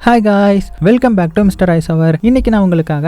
Hi guys, welcome back to Mister Ice அவர். இன்றைக்கி நான் உங்களுக்காக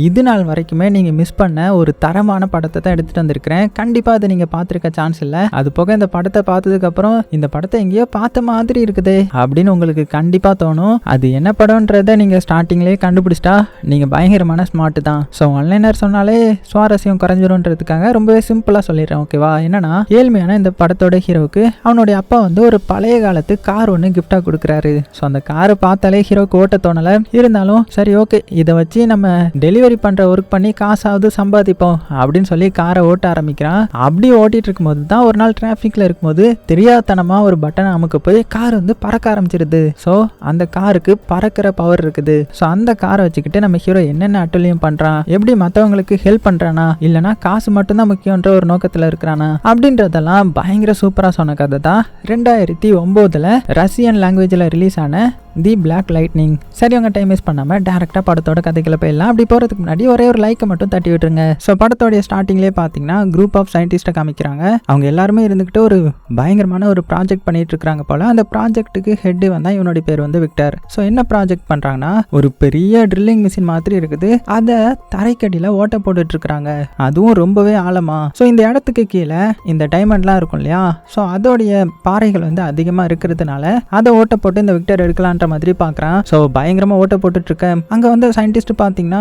இது நாள் வரைக்குமே நீங்கள் மிஸ் பண்ண ஒரு தரமான படத்தை தான் எடுத்துகிட்டு வந்திருக்கிறேன். கண்டிப்பாக அதை நீங்கள் பார்த்துருக்க சான்ஸ் இல்லை. அது போக இந்த படத்தை பார்த்ததுக்கப்புறம் இந்த படத்தை எங்கேயோ பார்த்த மாதிரி இருக்குது அப்படின்னு உங்களுக்கு கண்டிப்பாக தோணும். அது என்ன படம்ன்றதை நீங்கள் ஸ்டார்டிங்லேயே கண்டுபிடிச்சிட்டா நீங்கள் பயங்கரமான ஸ்மார்ட் தான். ஸோ ஆன்லைனர் சொன்னாலே சுவாரஸ்யம் குறைஞ்சிரும்ன்றதுக்காக ரொம்பவே சிம்பிளாக சொல்லிடுறேன், ஓகேவா? என்னன்னா, ஏழ்மையான இந்த படத்தோட ஹீரோவுக்கு அவனுடைய அப்பா ஒரு பழைய காலத்து கார் ஒன்று கிஃப்டாக கொடுக்குறாரு. ஸோ அந்த காரை பார்த்தாலே ஹீரோக்கு ஓட்ட தோணலை. இருந்தாலும் சரி, ஓகே, இதை வச்சு நம்ம டெலிவரி பண்ற ஒர்க் பண்ணி காசாவது சம்பாதிப்போம் அப்படின்னு சொல்லி காரை ஓட்ட ஆரம்பிக்கிறான். அப்படி ஓட்டிட்டு இருக்கும்போது தான் ஒரு நாள் டிராஃபிக்ல இருக்கும்போது தெரியாதனமா ஒரு பட்டனை அமுக்க போய் கார் பறக்க ஆரம்பிச்சிருது. ஸோ அந்த காருக்கு பறக்கிற பவர் இருக்குது. ஸோ அந்த காரை வச்சுக்கிட்டு நம்ம ஹீரோ என்னென்ன அட்டூழியம் பண்றான், எப்படி மற்றவங்களுக்கு ஹெல்ப் பண்றானா, இல்லைனா காசு மட்டும்தான் முக்கியன்ற ஒரு நோக்கத்துல இருக்கிறானா அப்படின்றதெல்லாம் பயங்கர சூப்பரா சொன்ன கதை தான் 2009 ரஷ்யன் லாங்குவேஜ்ல ரிலீஸ் ஆன தி பிளாக் லைட்னிங். சரி, உங்க டைம் வேஸ்ட் பண்ணாம டைரக்டா படத்தோட கதைக்குள்ள போயிடலாம். அப்படி போறதுக்கு முன்னாடி ஒரே ஒரு லைக்கை மட்டும் தட்டி விட்டுருங்க. ஸோ படத்தோடைய ஸ்டார்டிங்லேயே பார்த்தீங்கன்னா குரூப் ஆஃப் சயின்டிஸ்ட்டை காமிக்கிறாங்க. அவங்க எல்லாருமே இருந்துக்கிட்டு ஒரு பயங்கரமான ஒரு ப்ராஜெக்ட் பண்ணிட்டு இருக்காங்க போல. அந்த ப்ராஜெக்ட்டுக்கு ஹெட் வந்தா இவனுடைய பேர் விக்டர். ஸோ என்ன ப்ராஜெக்ட் பண்றாங்கன்னா, ஒரு பெரிய ட்ரில்லிங் மிஷின் மாதிரி இருக்குது. அதை தரைக்கடியில ஓட்ட போட்டுட்டு இருக்காங்க, அதுவும் ரொம்பவே ஆழமா. ஸோ இந்த இடத்துக்கு கீழே இந்த டைமண்ட்லாம் இருக்கும் இல்லையா, ஸோ அதோடைய பாறைகள் அதிகமா இருக்கிறதுனால அதை ஓட்ட போட்டு இந்த விக்டர் எடுக்கலான்ற மாதிரி பார்க்குறான். ஸோ பயங்கரமா ஓட்ட போட்டுட்டு இருக்கேன். அங்கே சயின்டிஸ்ட் பார்த்தீங்கன்னா,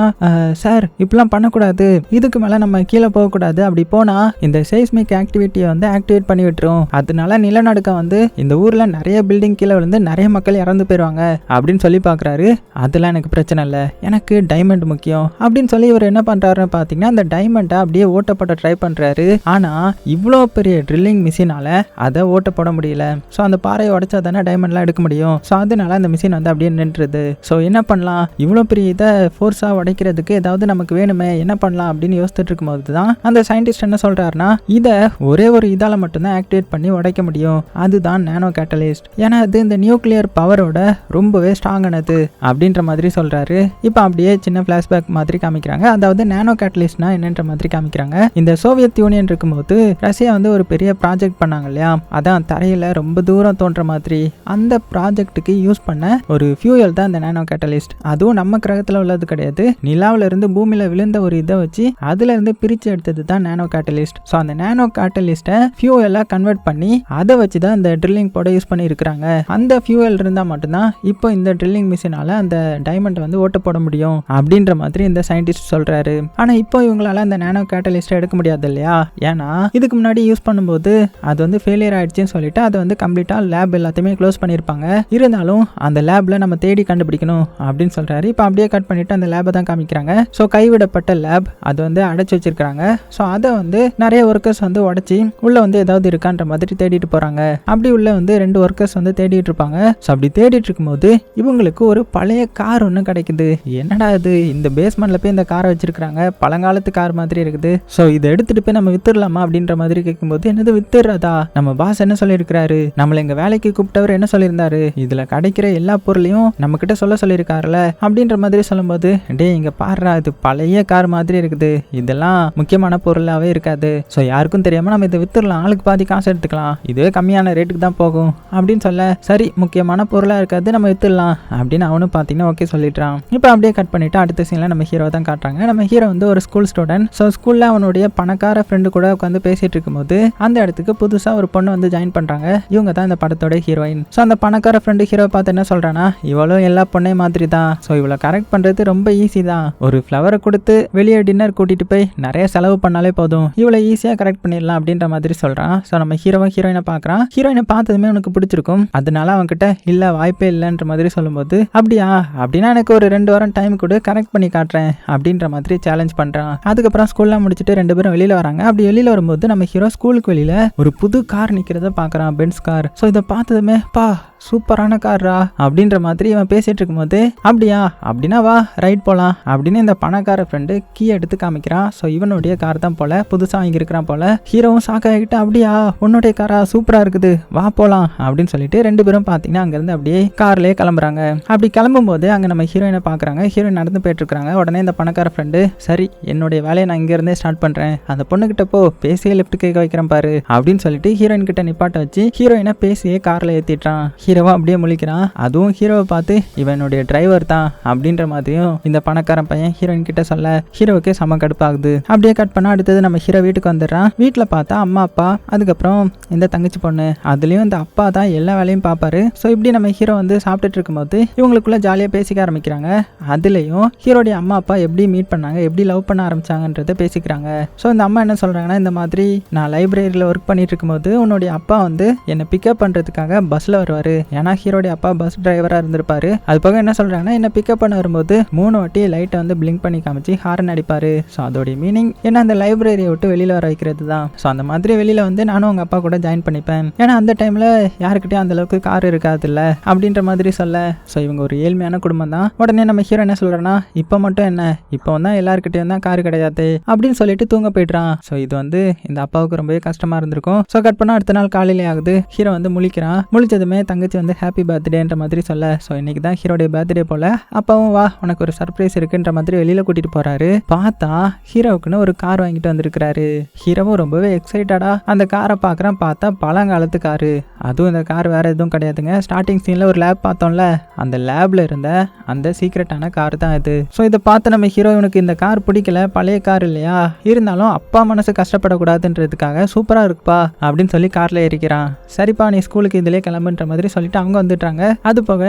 சார் இப்படிலாம் பண்ணக்கூடாது, இதுக்கு மேலே நம்ம கீழே போகக்கூடாது, அப்படி போனால் இந்த செய்ஸ்மிக் ஆக்டிவிட்டியை ஆக்டிவேட் பண்ணி விட்டுரும், அதனால நிலநடுக்கம் இந்த ஊரில் நிறைய பில்டிங் கீழே விழுந்து நிறைய மக்கள் இறந்து போயிடுவாங்க அப்படின்னு சொல்லி பார்க்குறாரு. அதெல்லாம் எனக்கு பிரச்சனை இல்லை, எனக்கு டைமண்ட் முக்கியம் அப்படின்னு சொல்லி இவர் என்ன பண்ணுறாருன்னு பார்த்தீங்கன்னா, அந்த டைமண்டை அப்படியே ஓட்டப்பட ட்ரை பண்ணுறாரு. ஆனால் இவ்வளோ பெரிய ட்ரில்லிங் மிஷினால அதை ஓட்ட போட முடியல. ஸோ அந்த பாறையை உடைச்சா தானே டைமண்ட்லாம் எடுக்க முடியும். ஸோ அதனால அந்த மிஷின் அப்படியே நின்றுது. ஸோ என்ன பண்ணலாம், இவ்வளோ பெரிய இதை ஃபோர்ஸாக உடைக்கிறதுக்கு ஏதாவது நமக்கு வேணுமே, என்ன பண்ணலாம் அப்படின்னு யோசிச்சுட்டு இருக்கும்போது தான் அந்த சயின்டிஸ்ட் என்ன சொல்றாருன்னா, இதை ஒரே ஒரு இதால மட்டும்தான் ஆக்டிவேட் பண்ணி உடைக்க முடியும், அதுதான் நானோ கேட்டலிஸ்ட். ஏன்னா அது இந்த நியூக்ளியர் பவரோட ரொம்பவே ஸ்ட்ராங்கானது அப்படின்ற மாதிரி சொல்றாரு. இப்போ அப்படியே சின்ன ஃபிளாஷ்பேக் மாதிரி காமிக்கிறாங்க. அதாவது நானோ கேட்டலிஸ்ட்னா என்னன்ற மாதிரி காமிக்கிறாங்க. இந்த சோவியத் யூனியன் இருக்கும்போது ரஷ்யா ஒரு பெரிய ப்ராஜெக்ட் பண்ணாங்க இல்லையா, அதான் தரையில ரொம்ப தூரம் தோன்ற மாதிரி அந்த ப்ராஜெக்ட்டுக்கு யூஸ் பண்ண ஒரு ஃபியூயல் தான் இந்த நானோ கேட்டலிஸ்ட். அதுவும் நம்ம கிரகத்தில் உள்ளது கிடையாது, நிலாவில இருந்து பூமியில விழுந்த ஒரு இதை வச்சு அதுல இருந்து பிரிச்சு எடுத்தது தான் நானோ கேட்டலிஸ்ட். ஸோ அந்த நானோ கேட்டலிஸ்ட்டை ஃபியூயலா கன்வெர்ட் பண்ணி அதை வச்சு தான் இந்த ட்ரில்லிங் போட யூஸ் பண்ணி இருக்கிறாங்க. அந்த ஃபியூயல் இருந்தால் மட்டும்தான் இப்போ இந்த ட்ரில்லிங் மிஷினால அந்த டைமண்ட் ஓட்ட போட முடியும் அப்படின்ற மாதிரி இந்த சயின்டிஸ்ட் சொல்றாரு. ஆனா இப்போ இவங்களால அந்த நானோ கேட்டலிஸ்ட்டை எடுக்க முடியாது இல்லையா, ஏன்னா இதுக்கு முன்னாடி யூஸ் பண்ணும்போது அது ஃபெயிலியர் ஆயிடுச்சுன்னு சொல்லிட்டு அதை கம்ப்ளீட்டா லேப் எல்லாத்தையுமே க்ளோஸ் பண்ணியிருப்பாங்க. இருந்தாலும் அந்த லேப்ல நம்ம தேடி கண்டுபிடிக்கணும் அப்படின்னு சொல்றாரு. இப்போ அப்படியே கட் பண்ணிட்டு அந்த லேபை தான் காமிக்கிறாங்க. ஸோ கைவிடப்பட்ட லேப் அது அடைச்சு வச்சிருக்காங்க. ஸோ அதை நிறைய ஒர்க்கர்ஸ் உடைச்சி உள்ள ஏதாவது இருக்கான்ற மாதிரி தேடிட்டு போறாங்க. அப்படி உள்ள 2 ஒர்க்கர்ஸ் தேடிட்டு இருப்பாங்க. ஸோ அப்படி தேடிட்டு இருக்கும்போது இவங்களுக்கு ஒரு பழைய கார் ஒன்று கிடைக்குது. என்னடா இது, இந்த பேஸ்மெண்ட்ல போய் இந்த காரை வச்சிருக்காங்க, பழங்காலத்து கார் மாதிரி இருக்குது. ஸோ இதை எடுத்துட்டு போய் நம்ம வித்துடலாமா அப்படின்ற மாதிரி கேட்கும்போது, என்னது வித்துடுறதா, நம்ம பாஸ் என்ன சொல்லியிருக்கிறாரு, நம்மள எங்க வேலைக்கு கூப்பிட்டவர் என்ன சொல்லியிருந்தாரு, இதுல கிடைக்கிற எல்லா பொருளையும் நம்ம கிட்ட சொல்லியிருக்காருல அப்படின்ற மாதிரி சொல்லும்போது, டே இங்க பாடுறா, இது பழைய கார் மாதிரி இருக்குது, இதெல்லாம் முக்கியமான பொருளாவே இருக்காது, ஸோ யாருக்கும் தெரியாம நம்ம இதை வித்துடலாம், ஆளுக்கு பாதி காசு எடுத்துக்கலாம், இதுவே கம்மியான ரேட்டுக்கு தான் போகும் அப்படின்னு சொல்ல, சரி முக்கியமான பொருளா இருக்காது நம்ம வித்துடலாம் அப்படின்னு அவனும் பார்த்தீங்கன்னா ஓகே சொல்லிட்டான். இப்போ அப்படியே கட் பண்ணிட்டு அடுத்த சீன்ல நம்ம ஹீரோ தான் காட்டுறாங்க. நம்ம ஹீரோ ஒரு ஸ்கூல் ஸ்டூடெண்ட். ஸோ ஸ்கூல்ல அவனுடைய பணக்கார ஃப்ரெண்டு கூட உட்காந்து பேசிட்டு இருக்கும்போது அந்த இடத்துக்கு புதுசா ஒரு பொண்ணு ஜாயின் பண்றாங்க. இவங்க தான் இந்த படத்தோட ஹீரோயின். ஸோ அந்த பணக்கார ஃப்ரெண்டு ஹீரோ பார்த்து என்ன சொல்றானா, இவளும் எல்லா பொண்ணே மாதிரி தான், ஸோ இவளை கரெக்ட் பண்றது ரொம்ப ஈஸி தான், ஒரு ஃப்ளவரை கொடுத்து வெளியே டின்னர் கூட்டிட்டு போய் நிறைய செலவு பண்ணாலே போதும், இவளை ஈஸியா கரெக்ட் பண்ணிடலாம் அப்படின்ற மாதிரி சொல்றான். ஸோ நம்ம ஹீரோயினை பார்க்கறான். ஹீரோயினை பார்த்ததுமே உனக்கு பிடிச்சிருக்கும், அதனால அவன் கிட்ட இல்ல வாய்ப்பே இல்லைன்ற மாதிரி சொல்லும்போது, அப்படியா, அப்படின்னா எனக்கு ஒரு 2 வாரம் டைம் கூட கரெக்ட் பண்ணி காட்டுறேன் அப்படின்ற மாதிரி சேலஞ்ச் பண்றான். அதுக்கப்புறம் ஸ்கூல்லாம் முடிச்சுட்டு 2 பேரும் வெளியில வராங்க. அப்படி வெளியில வரும்போது நம்ம ஹீரோ ஸ்கூலுக்கு வெளியில ஒரு புது கார் நிக்கிறத பாக்குறான், பென்ஸ் கார். ஸோ இதை பார்த்ததுமே, பா சூப்பரான காரா அப்படின்ற மாதிரி இவன் பேசிட்டு இருக்கும்போது, அப்படியா, அப்படின்னா வா ரைட் போலாம் அப்படின்னு இந்த பணக்கார ஃப்ரெண்டு கீ எடுத்து காமிக்கிறான். ஸோ இவனுடைய கார் தான் போல, புதுசா வாங்கியிருக்கிறான் போல. ஹீரோவும் ஷாக் ஆகிட்டு, அப்படியா உன்னுடைய காரா சூப்பரா இருக்குது, வா போலாம் அப்படின்னு சொல்லிட்டு 2 பேரும் பாத்தீங்கன்னா அங்கிருந்து அப்படியே கார்லயே கிளம்புறாங்க. அப்படி கிளம்பும் போது அங்க நம்ம ஹீரோயினை பாக்குறாங்க. ஹீரோயின் நடந்து போயிட்டு இருக்காங்க. உடனே இந்த பணக்கார ஃப்ரெண்டு, சரி என்னுடைய வேலையை நான் இங்க இருந்தே ஸ்டார்ட் பண்றேன், அந்த பொண்ணு கிட்ட போ, பேசியே லெஃப்ட் கேட்க வைக்கிறேன் பாரு அப்படின்னு சொல்லிட்டு ஹீரோயின் கிட்ட நிப்பாட்ட வச்சு ஹீரோயினை பேசியே கார்ல ஏத்திட்டான். ஹீரோவா அப்படியே முழிக்கிறான். அதுவும் ஹீரோவை பார்த்து இவனுடைய டிரைவர் தான் அப்படின்ற மாதிரியும் இந்த பணக்காரன் பையன் ஹீரோயின் கிட்ட சொல்ல ஹீரோவுக்கே செம கடுப்பாகுது. அப்படியே கட் பண்ணா அடுத்தது நம்ம ஹீரோ வீட்டுக்கு வந்துடுறான். வீட்டில் பார்த்தா அம்மா அப்பா அதுக்கப்புறம் இந்த தங்கச்சி பொண்ணு, அதுலயும் இந்த அப்பா தான் எல்லா வேலையும் பார்ப்பாரு. ஸோ இப்படி நம்ம ஹீரோ வந்து சாப்பிட்டுட்டு இருக்கும்போது இவங்களுக்குள்ள ஜாலியாக பேசிக்க ஆரம்பிக்கிறாங்க. அதுலேயும் ஹீரோடைய அம்மா அப்பா எப்படி மீட் பண்ணாங்க, எப்படி லவ் பண்ண ஆரம்பிச்சாங்கன்றத பேசிக்கிறாங்க. ஸோ இந்த அம்மா என்ன சொல்றாங்கன்னா, இந்த மாதிரி நான் லைப்ரரியில் ஒர்க் பண்ணிட்டு இருக்கும்போது உன்னுடைய அப்பா வந்து என்னை பிக்கப் பண்ணுறதுக்காக பஸ்ஸில் வருவார். ஏன்னா ஹீரோடைய அப்பா பஸ் டிரைவராக இருந்திருப்பாரு. அது போக என்ன சொல்கிறாங்கன்னா, என்னை பிக்கப் பண்ண வரும்போது 3 வாட்டி லைட்டை வந்து பிளிங்க் பண்ணி காமிச்சு ஹாரன் அடிப்பார். ஸோ அதோடைய மீனிங் என்ன, அந்த லைப்ரரியை விட்டு வெளியில் வர வைக்கிறது தான். ஸோ அந்த மாதிரி வெளியில் வந்து நானும் உங்கள் அப்பா கூட ஜாயின் பண்ணிப்பேன். ஏன்னா அந்த டைமில் யாருக்கிட்டையும் அந்த அளவுக்கு கார் இருக்காது இல்லை அப்படின்ற மாதிரி சொல்ல. ஸோ இவங்க ஒரு ஏழ்மையான குடும்பம் தான். உடனே நம்ம ஹீரோ என்ன சொல்கிறேன்னா, இப்போ மட்டும் என்ன, இப்போ தான் எல்லாருக்கிட்டையும் தான் கார் கிடையாது அப்படின்னு சொல்லிட்டு தூங்க போயிடுறான். ஸோ இது வந்து இந்த அப்பாவுக்கு ரொம்பவே கஷ்டமாக இருந்திருக்கும். ஸோ கட் பண்ணால் அடுத்த நாள் காலையிலே ஆகுது. ஹீரோ வந்து முழிக்கிறான். முழிச்சதுமே தங்கச்சி வந்து ஹாப்பி பர்த்டேன்ற மாதிரி சொல்ல. ஸோ இன்னைக்கு தான் ஹீரோடைய பர்த்டே போல. அப்பாவும் வா உனக்கு ஒரு சர்ப்ரைஸ் இருக்குன்ற மாதிரி வெளியில் கூட்டிட்டு போறாரு. பார்த்தா ஹீரோவுக்குன்னு ஒரு கார் வாங்கிட்டு வந்திருக்கிறாரு. ஹீரோவும் ரொம்பவே எக்ஸைட்டடா அந்த காரை பார்க்குறான். பார்த்தா பழங்காலத்து காரு. அதுவும் இந்த கார் வேற எதுவும் கிடையாதுங்க. ஸ்டார்டிங் சீன்ல ஒரு லேப் பார்த்தோம்ல, அந்த லேப்ல இருந்த அந்த சீக்ரெட்டான கார் தான் இது. ஸோ இதை பார்த்து நம்ம ஹீரோயினுக்கு இந்த கார் பிடிக்கல, பழைய கார் இல்லையா, இருந்தாலும் அப்பா மனசு கஷ்டப்படக்கூடாதுன்றதுக்காக சூப்பரா இருக்குப்பா அப்படின்னு சொல்லி கார்ல ஏறிக்கிறான். சரிப்பா நீ ஸ்கூலுக்கு இதிலே கிளம்புன்ற மாதிரி சொல்லிட்டு அவங்க வந்துட்டாங்க. அது போக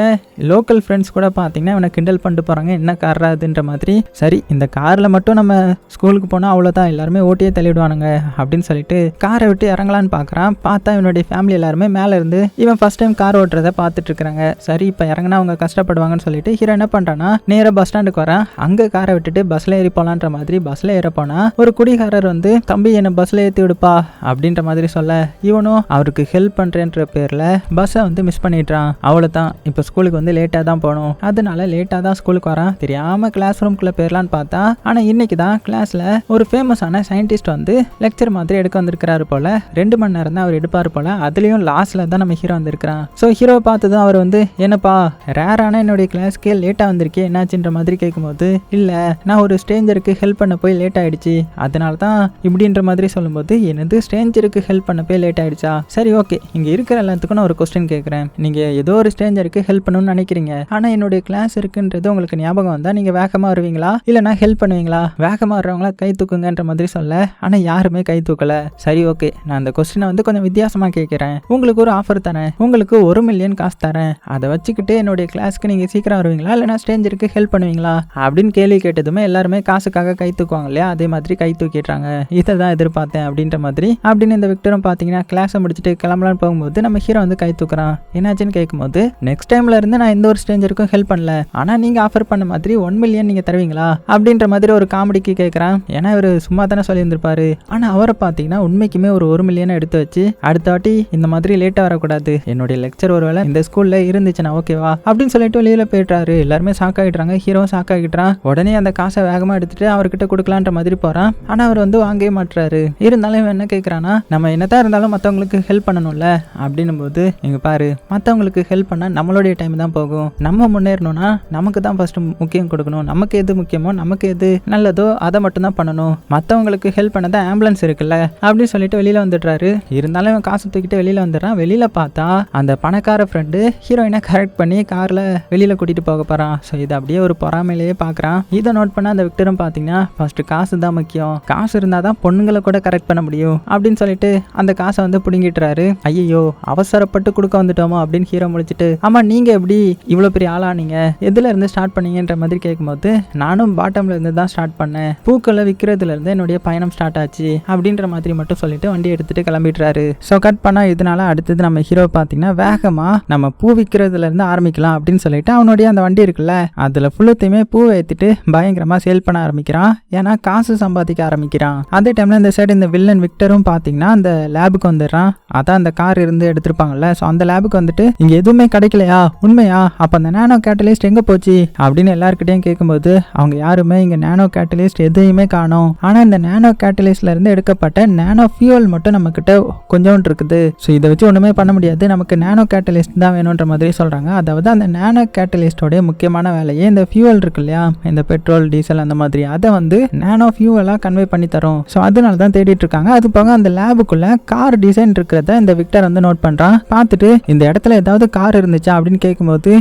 லோக்கல் ஃப்ரெண்ட்ஸ் கூட பார்த்தீங்கன்னா இவனை கிண்டல் பண்ணிட்டு போறாங்க, என்ன காரா அதுன்ற மாதிரி. சரி இந்த கார்ல மட்டும் நம்ம ஸ்கூலுக்கு போனா அவ்வளோதான், எல்லாருமே ஓட்டியே தள்ளிவிடுவானுங்க அப்படின்னு சொல்லிட்டு காரை விட்டு இறங்கலான்னு பார்க்குறான். பார்த்தா இவனுடைய ஃபேமிலி எல்லாருமே மேலே இருந்து இவன் ஃபர்ஸ்ட் டைம் கார் ஓட்டுறதை பார்த்துட்டு இருக்காங்க. சரி இப்போ இறங்கினா அவங்க கஷ்டப்படுவாங்கன்னு சொல்லிட்டு ஹீரோ என்ன பண்ணுறான்னா, நேராக பஸ் ஸ்டாண்டுக்கு வரான். அங்கே காரை விட்டுட்டு பஸ்ல ஏறி போலான்ற மாதிரி பஸ்ல ஏற போனா ஒரு குடிகாரர் வந்து தம்பி என்ன பஸ்ல ஏற்றி விடுப்பா அப்படின்ற மாதிரி சொல்ல, இவனும் அவருக்கு ஹெல்ப் பண்றேன்ற பேர்ல பஸ்ஸை வந்து மிஸ் பண்ணிடுறான். அவ்வளோதான், இப்போ ஸ்கூலுக்கு வந்து லேட்டாக தான் போகணும். அதனால லேட்டாக தான் ஸ்கூலுக்கு வரான். தெரியாம கிளாஸ் ரூம்குள்ள போயிடலான்னு பார்த்தா, ஆனால் இன்னைக்கு தான் கிளாஸ்ல ஒரு ஃபேமஸான சயின்டிஸ்ட் வந்து லெக்சர் மாதிரி எடுக்க வந்திருக்கிறாரு போல. 2 மணி நேரம் தான் அவர் எடுப்பார் போல. அதுலயும் லாஸ்ட்ல தான் நம்ம ஹீரோ வந்திருக்கிறான். ஸோ ஹீரோ பார்த்ததும் அவர் வந்து, என்னப்பா ரேரான என்னுடைய கிளாஸ்க்கே லேட்டா வந்திருக்கே என்னாச்சுன்ற மாதிரி கேட்கும்போது, இல்ல நான் ஒரு ஸ்ட்ரேஞ்சருக்கு ஹெல்ப் பண்ண போய் லேட் ஆயிடுச்சு, அதனால தான் இப்படின்ற மாதிரி சொல்லும்போது, என்னது ஸ்ட்ரேஞ்சருக்கு ஹெல்ப் பண்ண போய் லேட் ஆயிடுச்சா, சரி ஓகே இங்க இருக்கிற எல்லாத்துக்கும் நான் ஒரு கொஸ்டின் கேட்கறேன். நீங்க ஏதோ ஒரு ஸ்ட்ரேஞ்சருக்கு ஹெல்ப் பண்ணணும்னு நினைக்கிறீங்க, ஆனா என்னுடைய கிளாஸ் இருக்குன்றது உங்களுக்கு ஞாபகம் வந்தா நீங்க வேகமா வருவீங்களா இல்லைனா ஹெல்ப் பண்ணுவீங்களா? வேகமா வர்றவங்களா கை தூக்குங்கன்ற மாதிரி சொல்ல, ஆனா யாருமே கை தூக்கல. சரி ஓகே நான் அந்த கொஸ்டினை வந்து கொஞ்சம் வித்தியாசமா கேட்கிறேன். உங்களுக்கு ஒரு ஆஃபர் தரேன், உங்களுக்கு 1 மில்லியன் காசு தரேன், அதை வச்சுக்கிட்டு என்னுடைய கிளாஸ்க்கு நீங்க சீக்கிரம் வருவீங்களா இல்லைனா ஸ்ட்ரேஞ்சருக்கு ஹெல்ப் பண்ணுவீங்களா அப்படின்னு கேள்வி கேட்டதுமே எல்லாருமே காசுக்காக கை தூக்குவாங்க இல்லையா, அதே மாதிரி கை தூக்கிடுறாங்க. இதை தான் எதிர்பார்த்தேன் அப்படின்ற மாதிரி. அப்படின்னு இந்த விக்டரும் பாத்தீங்கன்னா கிளாஸை முடிச்சுட்டு கிளம்பலான்னு போகும்போது நம்ம ஹீரோ வந்து கை தூக்குறான். என்னாச்சுன்னு கேட்கும்போது, நெக்ஸ்ட் டைம்ல இருந்து நான் எந்த ஒரு ஸ்ட்ரேஞ்சருக்கும் ஹெல்ப் பண்ணல, ஆனா நீங்க ஆஃபர் பண்ண மாதிரி 1 மில்லியன் நீங்க தருவீங்களா அப்படின்ற மாதிரி ஒரு காமெடிக்கு கேட்கறான். ஏன்னா இவர் சும்மா தானே சொல்லியிருந்திருப்பாரு. ஆனா அவரை பாத்தீங்கன்னா உண்மைக்குமே ஒரு 1 மில்லியனை எடுத்து வச்சு அடுத்த வாட்டி இந்த மாதிரி லேட்டா வரக்கூடாது, என்னுடைய லெக்சர் ஒருவேளை இந்த ஸ்கூல்ல இருந்துச்சுன்னா ஓகேவா அப்படின்னு சொல்லிட்டு வெளியில போயிட்டாரு. எல்லாருமே ஷாக் ஆகிடுறாங்க. ஹீரோவும் ஷாக் ஆகிட்டான். உடனே அந்த காசை வேகமா எடுத்துட்டு அவர்கிட்ட கொடுக்கலான்ற மாதிரி போறான். ஆனா அவர் வந்து வாங்கவே மாட்டாரு. இருந்தாலும் இவன் என்ன கேட்கறானா, நம்ம என்னதான் இருந்தாலும் மத்தவங்களுக்கு ஹெல்ப் பண்ணணும்ல அப்படின்னும் போது, இங்க பாரு மத்தவங்களுக்கு ஹெல்ப் பண்ணா நம்மளுடைய டைம் தான் போகும், நம்ம முன்னேறணும்னா நமக்கு தான் ஃபர்ஸ்ட் முக்கியம் கொடுக்கணும், நமக்கு எது முக்கியமோ நமக்கு எது நல்லதோ அதை மட்டும் தான் பண்ணணும், மத்தவங்களுக்கு ஹெல்ப் பண்ணதான் ஆம்புலன்ஸ் இருக்குல்ல அப்படின்னு சொல்லிட்டு வெளியில வந்துடுறாரு. இருந்தாலும் இவன் காசு தூக்கிட்டு வெளியில வந்துடுறான். வெளியில பார்த்தா அந்த பணக்கார ஃப்ரெண்டு ஹீரோயினை கரெக்ட் பண்ணி கார்ல வெளியில கூட்டிட்டு போக போறான். ஸோ இது அப்படியே ஒரு பொறாமையிலேயே பாக்குறான். இதை நோட் பண்ண அந்த விக்டரும் பாத்தீங்கன்னா ஃபர்ஸ்ட் காசு தான் முக்கியம், காசு இருந்தாதான் பொண்ணுங்களை கூட கரெக்ட் பண்ண முடியும் அப்படின்னு சொல்லிட்டு அந்த காசை வந்து புடுங்கிட்டுறாரு. ஐயோ அவசரப்பட்டு கொடுக்க வந்துட்டோமோ அப்படின்னு ஹீரோ முடிச்சுட்டு, ஆமா நீங்க எப்படி இவ்வளவு பெரிய ஆளா, நீங்க எதுல இருந்து ஸ்டார்ட் பண்ணீங்கன்ற மாதிரி கேட்கும்போது, நானும் பாட்டம்ல இருந்து தான் ஸ்டார்ட் பண்ணேன், பூக்களை விற்கிறதுல இருந்து என்னுடைய பயணம் ஸ்டார்ட் ஆச்சு அப்படின்ற மாதிரி மட்டும் சொல்லிட்டு வண்டி எடுத்துட்டு கிளம்பிட்டுறாரு. ஸோ கட் பண்ணா இதனால அடுத்தது நம்ம ஹீரோ பாத்தீங்கன்னா வேகமா நம்ம பூ விற்கிறதுல இருந்து ஆரம்பிக்கலாம் அப்படின்னு சொல்லிட்டு அவனுடைய அந்த வண்டி இருக்குல்ல அதுல ஃபுல்லத்தையுமே பூ ஏத்திட்டு பயங்கரமா சேல் பண்ண ஆரம்பிக்கிறான். ஏன்னா காசு சம்பாதிக்க ஆரம்பிக்கிறான். அதே டைம்ல இந்த சைடு இந்த வில்லன் விக்டரும் பாத்தீங்கன்னா அந்த லேபுக்கு வந்துடுறான். அதான் அந்த கார் இருந்து எடுத்திருப்பாங்கல்ல, ஸோ அந்த லேபுக்கு வந்துட்டு இங்க எதுவுமே கிடைக்கலையா, உண்மையா, அப்ப அந்த நானோ கேட்டலிஸ்ட் எங்க போச்சு அப்படின்னு எல்லாருக்கிட்டையும் கேட்கும்போது, அவங்க யாருமே இங்க நானோ கேட்டலிஸ்ட் எதையுமே காணோம், ஆனா இந்த நானோ கேட்டலிஸ்ட்ல இருந்து எடுக்கப்பட்ட நானோ ஃபியூவல் மட்டும் நம்ம கிட்ட கொஞ்சோண்டு இருக்குது. ஸோ இதை வச்சு ஒண்ணுமே பண்ண முடியாது, நமக்கு நானோ கேட்டலிஸ்ட் தான் வேணும்ன்ற மாதிரி சொல்றாங்க. அதாவது அந்த நானோ கேட்டலிஸ்டோட முக்கியமான வேலையே இந்த ஃபியூவல் இருக்கு இல்லையா, இந்த பெட்ரோல் டீசல் அந்த மாதிரி, அதை வந்து நானோ ஃபியூவலா கன்வே பண்ணி தரும். ஸோ அதனால தான் தேடிட்டு இருக்காங்க. அது போக அந்த லேபுக்குள்ள கார் டிசைன் இருக்கிறத இந்த விக்டர் வந்து நோட் பண்றான். பார்த்துட்டு இந்த இடத்துல ஏதாவது கார் இருந்துச்சா அப்படின்னு கேட்கும்போது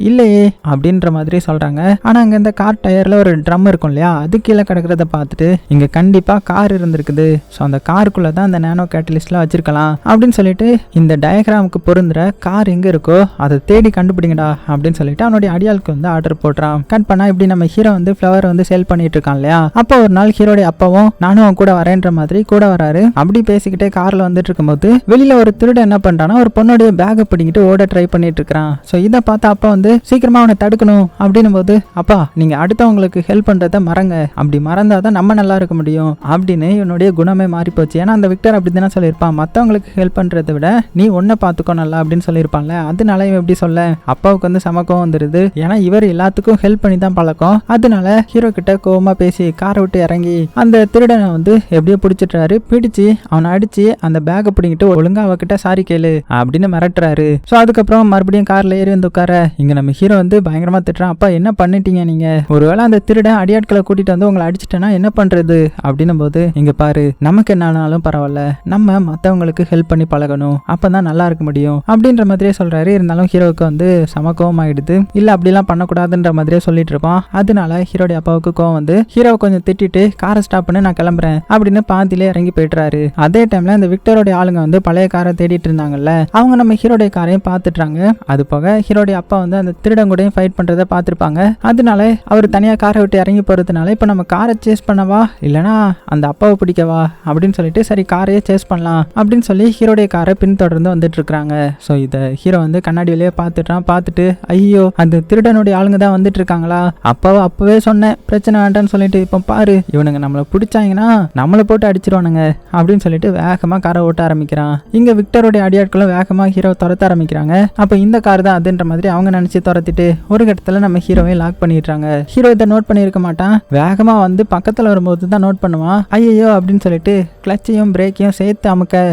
இல்லையே அப்படின்ற மாதிரி சொல்றாங்க. ஆனா அங்க இந்த கார் டயர்ல ஒரு ட்ரம் இருக்கும் இல்லையா, அது கீழே கிடக்கிறத பார்த்துட்டு இங்க கண்டிப்பா கார் இருந்திருக்குது, ஸோ அந்த காருக்குள்ள தான் அந்த நானோ கேட்டலிஸ்ட்லாம் வச்சிருக்கலாம் அப்படின்னு சொல்லிட்டு இந்த டயக்ராமுக்கு பொருந்துற கார் எங்க இருக்கோ அதை தேடி கண்டுபிடிங்கடா அப்படின்னு சொல்லிட்டு அவனுடைய அடியாளுக்கு வந்து ஆர்டர் போடுறான். கட் பண்ணா இப்படி நம்ம ஹீரோ வந்து ஃப்ளவர் வந்து சேல் பண்ணிட்டு இருக்கான் இல்லையா, அப்போ ஒரு நாள் ஹீரோடைய அப்பாவும் நானும் அவன் கூட வரேன்ற மாதிரி கூட வராரு. அப்படி பேசிக்கிட்டே கார்ல வந்துட்டு இருக்கும்போது வெளியில ஒரு திருடன் என்ன பண்றானா ஒரு பொண்ணுடைய பேக்கை பிடிக்கிட்டு ஓட ட்ரை பண்ணிட்டு இருக்கான். ஸோ இதை பார்த்து அப்பா வந்து சீக்கிரமா அவனை தடுக்கணும் அப்படின்னும் போது அப்பா நீங்க அடுத்தவங்களுக்கு ஹெல்ப் பண்றதை மறங்க, அப்படி மறந்தாதான் நம்ம நல்லா இருக்க முடியும் அப்படின்னு இவனுடைய குணமே மாறி போச்சு. ஏன்னா அந்த விக்டர் அப்படி தானே சொல்லியிருப்பான், மற்றவங்களுக்கு ஹெல்ப் பண்றதை விட நீ ஒன்ன பார்த்துக்கோ நல்லா அப்படின்னு சொல்லியிருப்பான்ல. அதனால இவன் எப்படி சொல்ல அப்பாவுக்கு வந்து சமக்கம் வந்துருது. ஏன்னா இவர் எல்லாத்துக்கும் ஹெல்ப் பண்ணி தான் பழக்கம். அதனால ஹீரோ கிட்ட கோவமா பேசி காரை விட்டு இறங்கி அந்த திருடனை வந்து எப்படியோ பிடிச்சிட்டாரு. பிடிச்சு அவனை அடிச்சு அந்த பேக்கை பிடிங்கிட்டு ஒழுங்கா அவகிட்ட சாரி கேளு அப்படின்னு மிரட்டுறாரு. ஸோ அதுக்கப்புறம் மறுபடியும் கார்ல ஏறி வந்து உட்கார இங்க நம்ம ஹீரோ வந்து பயங்கரமா திட்டுறான். அப்பா என்ன பண்ணிட்டீங்க நீங்க, ஒருவேளை அந்த திருடன் அடியாட்களை கூட்டிட்டு வந்து உங்களை அடிச்சிட்டேன்னா என்ன பண்றது அப்படின்னும் போது இங்க பாரு நமக்கு என்னாலும் பரவாயில்ல, நம்ம மற்றவங்களுக்கு ஹெல்ப் பண்ணி பழகணும், அப்பதான் நல்லா இருக்க முடியும் அப்படின்ற மாதிரியே சொல்றாரு. இருந்தாலும் ஹீரோவுக்கு வந்து சமக்கோவம் ஆயிடுது. இல்ல அப்படிலாம் பண்ணக்கூடாதுன்ற மாதிரியே சொல்லிட்டு இருப்பான். அதனால ஹீரோடைய அப்பாவுக்கு கோவம் வந்து ஹீரோவை கொஞ்சம் திட்டிட்டு காரை ஸ்டாப் பண்ணி நான் கிளம்புறேன் அப்படின்னு பாதியிலே இறங்கி போயிட்டுறாரு. அதே டைம்ல இந்த விக்டரோடைய ஆளுங்க வந்து பழைய காரை தேடிட்டு இருந்தாங்கல்ல, அவங்க நம்ம ஹீரோடைய காரையும் பார்த்துட்டாங்க. அது போக ஹீரோடைய அப்பா வந்து அந்த திருடன் கூடயும் ஃபைட் பண்றதை பார்த்துருப்பாங்க. அதனால அவர் தனியா காரை விட்டு இறங்கி போறதுனால இப்ப நம்ம காரை சேஸ் பண்ணவா இல்லனா அந்த அப்பாவை பிடிக்கவா அப்படின்னு சொல்லிட்டு சரி காரையே சேஸ் பண்ணலாம் அப்படின்னு சொல்லி ஹீரோடைய காரை பின்தொடர்ந்து வந்துட்டு இருக்காங்க. ஸோ இதை ஹீரோ வந்து கண்ணாடி வழியே பார்த்துட்டான். பார்த்துட்டு ஐயோ அந்த திருடனுடைய ஆளுங்க தான் வந்துட்டு இருக்காங்களா, அப்பாவை அப்பவே சொன்னேன் பிரச்சனை வேண்டான்னு சொல்லிட்டு இப்போ பாரு இவனுங்க நம்மளை பிடிச்சாங்கன்னா நம்மளை போட்டு அடிச்சிருவானுங்க அப்படின்னு சொல்லிட்டு வேகமா காரை ஓட்ட ஆரம்பிக்கிறான். இங்க விக்டருடைய அடியாட்களும் வேகமா ஹீரோ துரத்த ஆரம்பிக்கிறாங்க. அப்ப இந்த கார் தான் அதுன்ற மாதிரி அவங்க நினைச்சு துரத்திட்டு ஒரு இடத்துல நம்ம ஹீரோவை லாக் பண்ணிடுறாங்க. ஹீரோ இதை நோட் பண்ணியிருக்க மாட்டான். வேகமா வந்து பக்கத்துல வரும்போது தான் நோட் பண்ணுவான். ஐயோ அப்படின்னு சொல்லிட்டு கிளச்சையும் பிரேக்கையும் சேர்த்து அமுக்க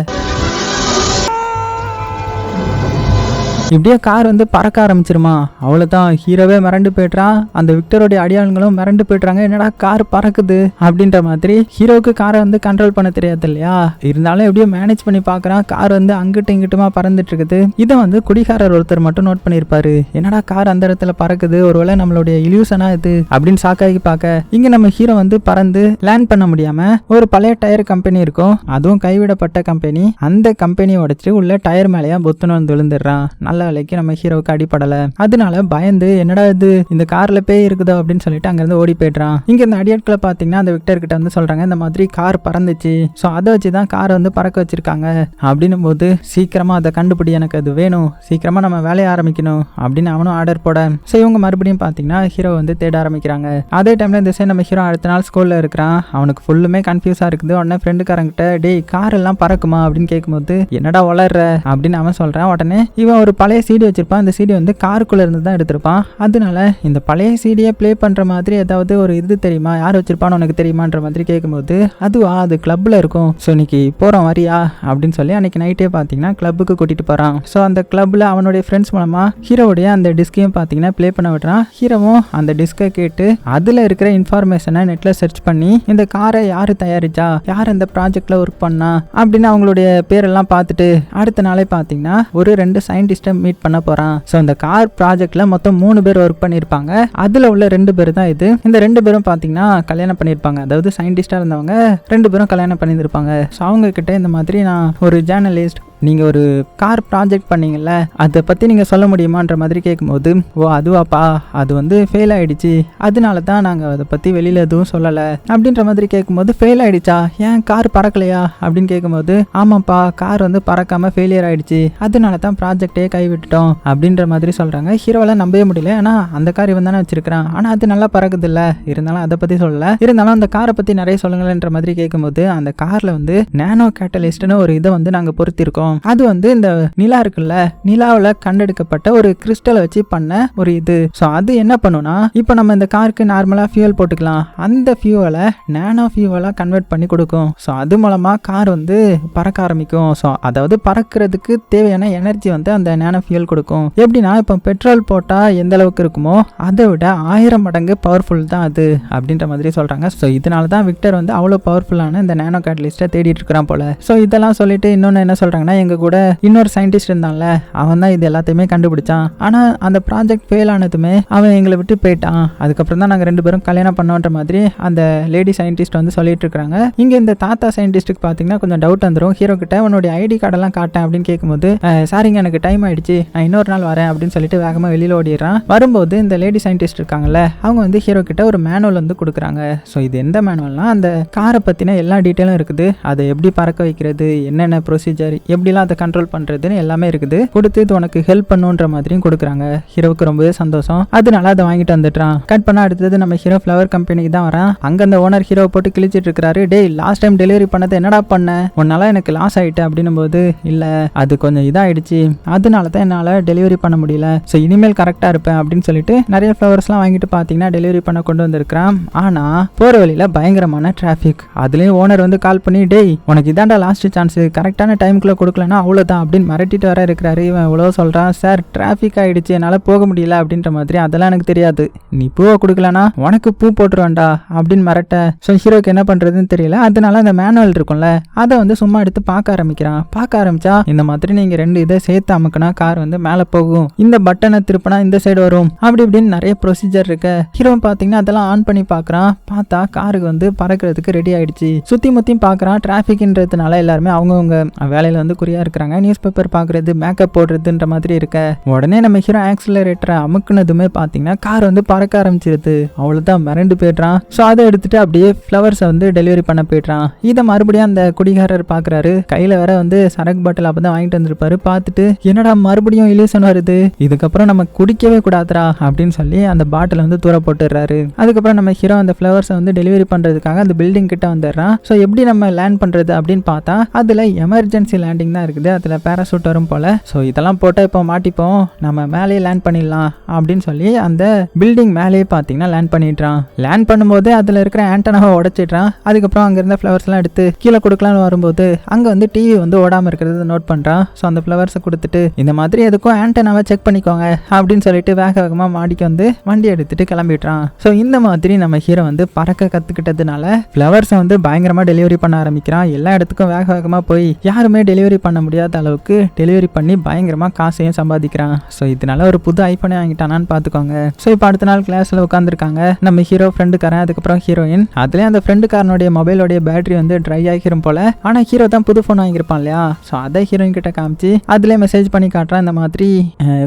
இப்படியே கார் வந்து பறக்க ஆரம்பிச்சிருமா. அவ்வளவுதான் ஹீரோவே மிரண்டு போய்ட்றான். அந்த விக்டருடைய அடியாளுங்களும் மிரண்டு போய்ட்றாங்க. என்னடா கார் பறக்குது அப்படின்ற மாதிரி. ஹீரோவுக்கு காரை வந்து கண்ட்ரோல் பண்ண தெரியாது இல்லையா, இருந்தாலும் எப்படியோ மேனேஜ் பண்ணி பாக்குறான். கார் வந்து அங்கிட்டு இங்கிட்டுமா பறந்துட்டு இருக்குது. இதை வந்து குடிகாரர் ஒருத்தர் மட்டும் நோட் பண்ணியிருப்பாரு. என்னடா கார் அந்த இடத்துல பறக்குது, ஒருவேளை நம்மளுடைய இல்யூஷனா இது அப்படின்னு ஷாக்காகி பார்க்க இங்க நம்ம ஹீரோ வந்து பறந்து லேண்ட் பண்ண முடியாம ஒரு பழைய டயர் கம்பெனி இருக்கும், அதுவும் கைவிடப்பட்ட கம்பெனி. அந்த கம்பெனியை உடைச்சிட்டு உள்ள டயர் மேலேயா பொத்துன்னு வந்து விழுந்துடுறான். நல்ல வேலைக்கு நம்ம ஹீரோவுக்கு அடிப்படலை. அதனால பயந்து என்னடா இது இந்த கார்ல பேய் இருக்குதோ அப்படின்னு சொல்லிட்டு அங்கிருந்து ஓடி போயிடுறான். இங்க இந்த அடியாட்களை பாத்தீங்கன்னா அந்த விக்டர் கிட்ட வந்து சொல்றாங்க இந்த மாதிரி கார் பறந்துச்சு, ஸோ அதை வச்சுதான் காரை வந்து பறக்க வச்சிருக்காங்க அப்படின்னும் போது சீக்கிரமா அதை கண்டுபிடி, எனக்கு அது வேணும், சீக்கிரமா நம்ம வேலையை ஆரம்பிக்கணும் அப்படின்னு அவனும் ஆர்டர் போட ஸோ இவங்க மறுபடியும் பாத்தீங்கன்னா ஹீரோ வந்து தேட ஆரம்பிக்கிறாங்க. அதே டைம்ல இந்த சைடு நம்ம ஹீரோ அடுத்த நாள் ஸ்கூல்ல இருக்கிறான். அவனுக்கு ஃபுல்லுமே கன்ஃபியூஸா இருக்குது. உடனே ஃப்ரெண்டுக்காரங்கிட்ட டேய் கார் எல்லாம் பறக்குமா அப்படின்னு கேட்கும்போது என்னடா வளர்ற அப்படின்னு அவன் சொல்றான். உடனே இவன் ஒரு பழைய சிடி வச்சிருப்பான். அந்த சிடி வந்து காருக்குள்ள இருந்து தான் எடுத்திருப்பான். அதனால இந்த பழைய சிடியை பிளே பண்ற மாதிரி ஏதாவது ஒரு இது தெரியுமா, யார் வச்சிருப்பான்னு உனக்கு தெரியுமான்ற மாதிரி கேட்கும்போது அதுவா அது கிளப்ல இருக்கும், ஸோ இன்னைக்கு போறோம் வரியா அப்படின்னு சொல்லி அன்னைக்கு நைட்டே பாத்தீங்கன்னா கிளப்புக்கு கூட்டிட்டு போறான். ஸோ அந்த கிளப்ல அவனுடைய ஃப்ரெண்ட்ஸ் மூலமா ஹீரோவுடைய அந்த டிஸ்கையும் பாத்தீங்கன்னா பிளே பண்ண விடுறான். ஹீரோவும் அந்த டிஸ்கை கேட்டு அதுல இருக்கிற இன்ஃபர்மேஷனை நெட்ல சர்ச் பண்ணி இந்த காரை யாரு தயாரிச்சா, யார் அந்த ப்ராஜெக்ட்ல ஒர்க் பண்ணா அப்படின்னு அவங்களுடைய பேரெல்லாம் பார்த்துட்டு அடுத்த நாளே பாத்தீங்கன்னா ஒரு 2 சயின்டிஸ்ட மீட் பண்ண போறான். சோ இந்த கார் ப்ராஜெக்ட்ல மொத்தம் 3 பேர் ஒர்க் பண்ணிருப்பாங்க. அதுல உள்ள 2 பேர் தான் இது. இந்த 2 பேரும் பாத்தீங்கன்னா கல்யாணம் பண்ணிருப்பாங்க. அதாவது சயின்டிஸ்டா இருந்தவங்க 2 பேரும் கல்யாணம் பண்ணிருப்பாங்க. சோ அவங்க கிட்ட இந்த மாதிரி நான் ஒரு ஜேர்னலிஸ்ட், நீங்க ஒரு கார் ப்ராஜெக்ட் பண்ணீங்கல்ல அதை பத்தி நீங்க சொல்ல முடியுமான்ற மாதிரி கேட்கும்போது ஓ அதுவாப்பா, அது வந்து ஃபெயில் ஆயிடுச்சு, அதனால தான் நாங்க அதை பத்தி வெளியில எதுவும் சொல்லல அப்படின்ற மாதிரி கேட்கும்போது ஃபெயில் ஆயிடுச்சா, ஏன் கார் பறக்கலையா அப்படின்னு கேட்கும்போது ஆமாப்பா கார் வந்து பறக்காம ஃபெயிலியர் ஆயிடுச்சு, அதனால தான் ப்ராஜெக்டே கைவிட்டுட்டோம் அப்படின்ற மாதிரி சொல்றாங்க. ஹீரோவால நம்பவே முடியல. ஆனா அந்த கார் இவன் தானே வச்சிருக்கான், ஆனா அது நல்லா பறக்குது இல்ல, இருந்தாலும் அதை பத்தி சொல்லல, இருந்தாலும் அந்த காரை பத்தி நிறைய சொல்லுங்கன்ற மாதிரி கேட்கும்போது அந்த கார்ல வந்து நானோ கேட்டலிஸ்ட்னு ஒரு இதை வந்து நாங்க பொருத்திருக்கோம். அது வந்து இந்த நிலா இருக்குல்ல, நிலாவில் கண்டெடுக்கப்பட்ட ஒரு கிறிஸ்டலை வச்சு பண்ண ஒரு இது. ஸோ அது என்ன பண்ணுனா இப்போ நம்ம இந்த காருக்கு நார்மலாக ஃபியூவல் போட்டுக்கலாம், அந்த ஃபியூவலை நானோ ஃபியூவலாக கன்வெர்ட் பண்ணி கொடுக்கும். ஸோ அது மூலமாக கார் வந்து பறக்க ஆரம்பிக்கும். ஸோ அதாவது பறக்கிறதுக்கு தேவையான எனர்ஜி வந்து அந்த நானோ ஃபியூவல் கொடுக்கும். எப்படின்னா இப்போ பெட்ரோல் போட்டால் எந்த அளவுக்கு இருக்குமோ அதை விட 1000 மடங்கு பவர்ஃபுல் தான் அது அப்படின்ற மாதிரி சொல்கிறாங்க. ஸோ இதனால தான் விக்டர் வந்து அவ்வளோ பவர்ஃபுல்லான இந்த நானோ கேட்டலிஸ்ட்டை தேடிட்டு இருக்கிறான் போல. ஸோ இதெல்லாம் சொல்லிட்டு இன்னொன்று என்ன சொல்கிறாங்கன்னா எங்க கூட இன்னொரு சயின்டிஸ்ட் இருந்தான்ல, அவன் தான் இது எல்லாத்தையுமே கண்டுபிடிச்சான். ஆனா அந்த ப்ராஜெக்ட் ஃபெயில் ஆனதுமே அவன் எங்களை விட்டு போயிட்டான். அதுக்கப்புறம் தான் நாங்க 2 பேரும் கல்யாணம் பண்ணோன்ற மாதிரி அந்த லேடி சயின்டிஸ்ட் வந்து சொல்லிட்டு இருக்காங்க. இங்க இந்த தாத்தா சயின்டிஸ்டுக்கு பாத்தீங்கன்னா கொஞ்சம் டவுட் வந்துடும். ஹீரோ கிட்ட உன்னுடைய ஐடி கார்டெல்லாம் காட்டேன் அப்படின்னு கேட்கும்போது, சாரிங்க எனக்கு டைம் ஆயிடுச்சு, நான் இன்னொரு நாள் வரேன் அப்படின்னு சொல்லிட்டு வேகமா வெளியில ஓடிடுறான். வரும்போது இந்த லேடி சயின்டிஸ்ட் இருக்காங்கல்ல, அவங்க வந்து ஹீரோ கிட்ட ஒரு மேனுவல் வந்து கொடுக்குறாங்க. ஸோ இது எந்த மேனுவல்னா அந்த காரை பத்தின எல்லா டீட்டெயிலும் இருக்குது. அதை எப்படி பறக்க வைக்கிறது, என்னென்ன ப்ரொசீஜர், எப்படிலாம் அதை கண்ட்ரோல் பண்றதுன்னு எல்லாமே இருக்குது. கொடுத்து இது உனக்கு ஹெல்ப் பண்ணுன்ற மாதிரியும் கொடுக்குறாங்க. ஹீரோவுக்கு ரொம்பவே சந்தோஷம். அதனால அதை வாங்கிட்டு வந்துட்டான். கட் பண்ண அடுத்தது நம்ம ஹீரோ ஃப்ளவர் கம்பெனிக்கு தான் வரான். அங்க அந்த ஓனர் ஹீரோ போட்டு கிழிச்சிட்டு இருக்காரு. டேய், லாஸ்ட் டைம் டெலிவரி பண்ணது என்னடா பண்ண, உன்னால எனக்கு லாஸ் ஆயிட்டு அப்படின்னும் போது, இல்ல அது கொஞ்சம் இதாயிடுச்சு, அதனால தான் என்னால டெலிவரி பண்ண முடியல, ஸோ இனிமேல் கரெக்டா இருப்பேன் அப்படின்னு சொல்லிட்டு நிறைய ஃப்ளவர்ஸ்லாம் வாங்கிட்டு பாத்தீங்கன்னா டெலிவரி பண்ண கொண்டு வந்திருக்கிறான். ஆனா போற வழியில பயங்கரமான டிராபிக். அதுலயும் ஓனர் வந்து கால் பண்ணி, டேய் உனக்கு இதாண்டா லாஸ்ட் சான்ஸ், கரெக்டான டைமுக்குள்ள கொடுக்கலன்னா அவ்வளவுதான் அப்படின்னு மிரட்டிட்டு வர இருக்கிறாரு. இவன் எவ்வளவு சொல்றான், சார் டிராபிக் ஆயிடுச்சு, என்னால போக முடியல அப்படின்ற மாதிரி. அதெல்லாம் எனக்கு தெரியாது, நீ பூவை கொடுக்கலனா உனக்கு பூ போட்டுருவேன்டா அப்படின்னு மிரட்ட. ஸோ ஹீரோக்கு என்ன பண்றதுன்னு தெரியல. அதனால அந்த மேனுவல் இருக்கும்ல, அதை வந்து சும்மா எடுத்து பார்க்க ஆரம்பிக்கிறான். பார்க்க ஆரம்பிச்சா இந்த மாதிரி நீங்க 2 இதை சேர்த்து அமுக்கினா கார் வந்து மேல போகும், இந்த பட்டனை திருப்பினா இந்த சைடு வரும், அப்படி இப்படின்னு நிறைய ப்ரொசீஜர் இருக்கு. ஹீரோ பாத்தீங்கன்னா அதெல்லாம் ஆன் பண்ணி பாக்குறான். பார்த்தா காருக்கு வந்து பறக்கிறதுக்கு ரெடி ஆயிடுச்சு. சுத்தி முத்தியும் பாக்குறான். டிராபிக்ன்றதுனால எல்லாருமே அவங்கவுங்க வேலையில வந்து குறியா இருக்கிறாங்க. நியூஸ் பேப்பர் பாக்குறது, மேக்கப் போடுறதுன்ற மாதிரி இருக்க. உடனே நம்ம ஹீரோ ஆக்சிலரேட்டரை அமுக்குனதுமே பாத்தீங்கன்னா கார் வந்து பறக்க ஆரம்பிச்சிருது. அவ்வளவுதான், மிரண்டு போயிடுறான். ஸோ அதை எடுத்துட்டு அப்படியே ஃப்ளவர்ஸை வந்து டெலிவரி பண்ண போயிடுறான். இதை மறுபடியும் அந்த குடிகாரர் பாக்குறாரு. கையில வேற வந்து சரக்கு பாட்டில் அப்பதான் வாங்கிட்டு வந்திருப்பாரு. பார்த்துட்டு, என்னடா மறுபடியும் இல்யூஷன் வருது, இதுக்கப்புறம் நம்ம குடிக்கவே கூடாதுரா அப்படின்னு சொல்லி அந்த பாட்டில் வந்து தூர போட்டுடுறாரு. அதுக்கப்புறம் நம்ம ஹீரோ அந்த ஃப்ளவர்ஸை வந்து டெலிவரி பண்றதுக்காக அந்த பில்டிங் கிட்ட வந்துடுறான். ஸோ எப்படி நம்ம லேண்ட் பண்றது அப்படின்னு பார்த்தா அதுல எமர்ஜென்சி லேண்டிங் தான் இருக்குது. அதுல பேராசூட் வரும் போல. ஸோ இதெல்லாம் போட்டா இப்போ மாட்டிப்போம், நம்ம மேலேயே லேண்ட் பண்ணிடலாம் அப்படின்னு சொல்லி அந்த பில்டிங் மேலேயே பார்த்தீங்கன்னா லேண்ட் பண்ணிடுறான். லேண்ட் பண்ணும்போது அதுல இருக்கிற ஆண்டனாவை உடைச்சிடுறான். அதுக்கப்புறம் அங்க இருந்த ஃப்ளவர்ஸ் எல்லாம் எடுத்து கீழே கொடுக்கலான்னு வரும்போது அங்க வந்து டிவி வந்து ஓடாம இருக்கிறது நோட் பண்றான். ஸோ அந்த ஃப்ளவர்ஸை கொடுத்துட்டு இந்த மாதிரி எதுக்கும் ஆண்டனாவை செக் பண்ணிக்கோங்க அப்படின்னு சொல்லிட்டு வேக வேகமா மாடிக்கு வந்து வண்டி எடுத்துட்டு கிளம்பிடுறான். ஸோ இந்த மாதிரி நம்ம ஹீரோ வந்து பறக்க கத்துக்கிட்டதுனால ஃப்ளவர்ஸை வந்து பயங்கரமா டெலிவரி பண்ண ஆரம்பிக்கிறான். எல்லா இடத்துக்கும் வேக வேகமா போய் யாருமே டெலிவரி பண்ண முடியாத அளவுக்கு டெலிவரி பண்ணி பயங்கரமா காசையும் சம்பாதிக்கிறான். ஸோ இதனால ஒரு புது ஐபோனே வாங்கிட்டானான்னு பாத்துக்கோங்க. ஸோ இப்போ அடுத்த நாள் கிளாஸ்ல உட்காந்துருக்காங்க நம்ம ஹீரோ, ஃப்ரெண்டுக்காரன், அதுக்கப்புறம் ஹீரோயின். அதுலயே அந்த ஃப்ரெண்டுக்காரனுடைய மொபைலோடைய பேட்டரி வந்து ட்ரை ஆகிரும் போல. ஆனா ஹீரோ தான் புது போன் வாங்கியிருப்பான் இல்லையா, ஸோ அதை ஹீரோயின் கிட்ட காமிச்சு அதுல மெசேஜ் பண்ணி காட்டுறான். இந்த மாதிரி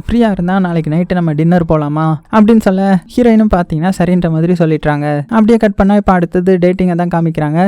ஃப்ரீயா இருந்தா நாளைக்கு நைட்டு நம்ம டின்னர் போலாமா அப்படின்னு சொல்ல ஹீரோயினும் பாத்தீங்கன்னா சரின்ற மாதிரி சொல்லிட்டாங்க. அப்படியே கட் பண்ணா இப்போ அடுத்தது டேட்டிங்கை தான் காமிக்கிறாங்க.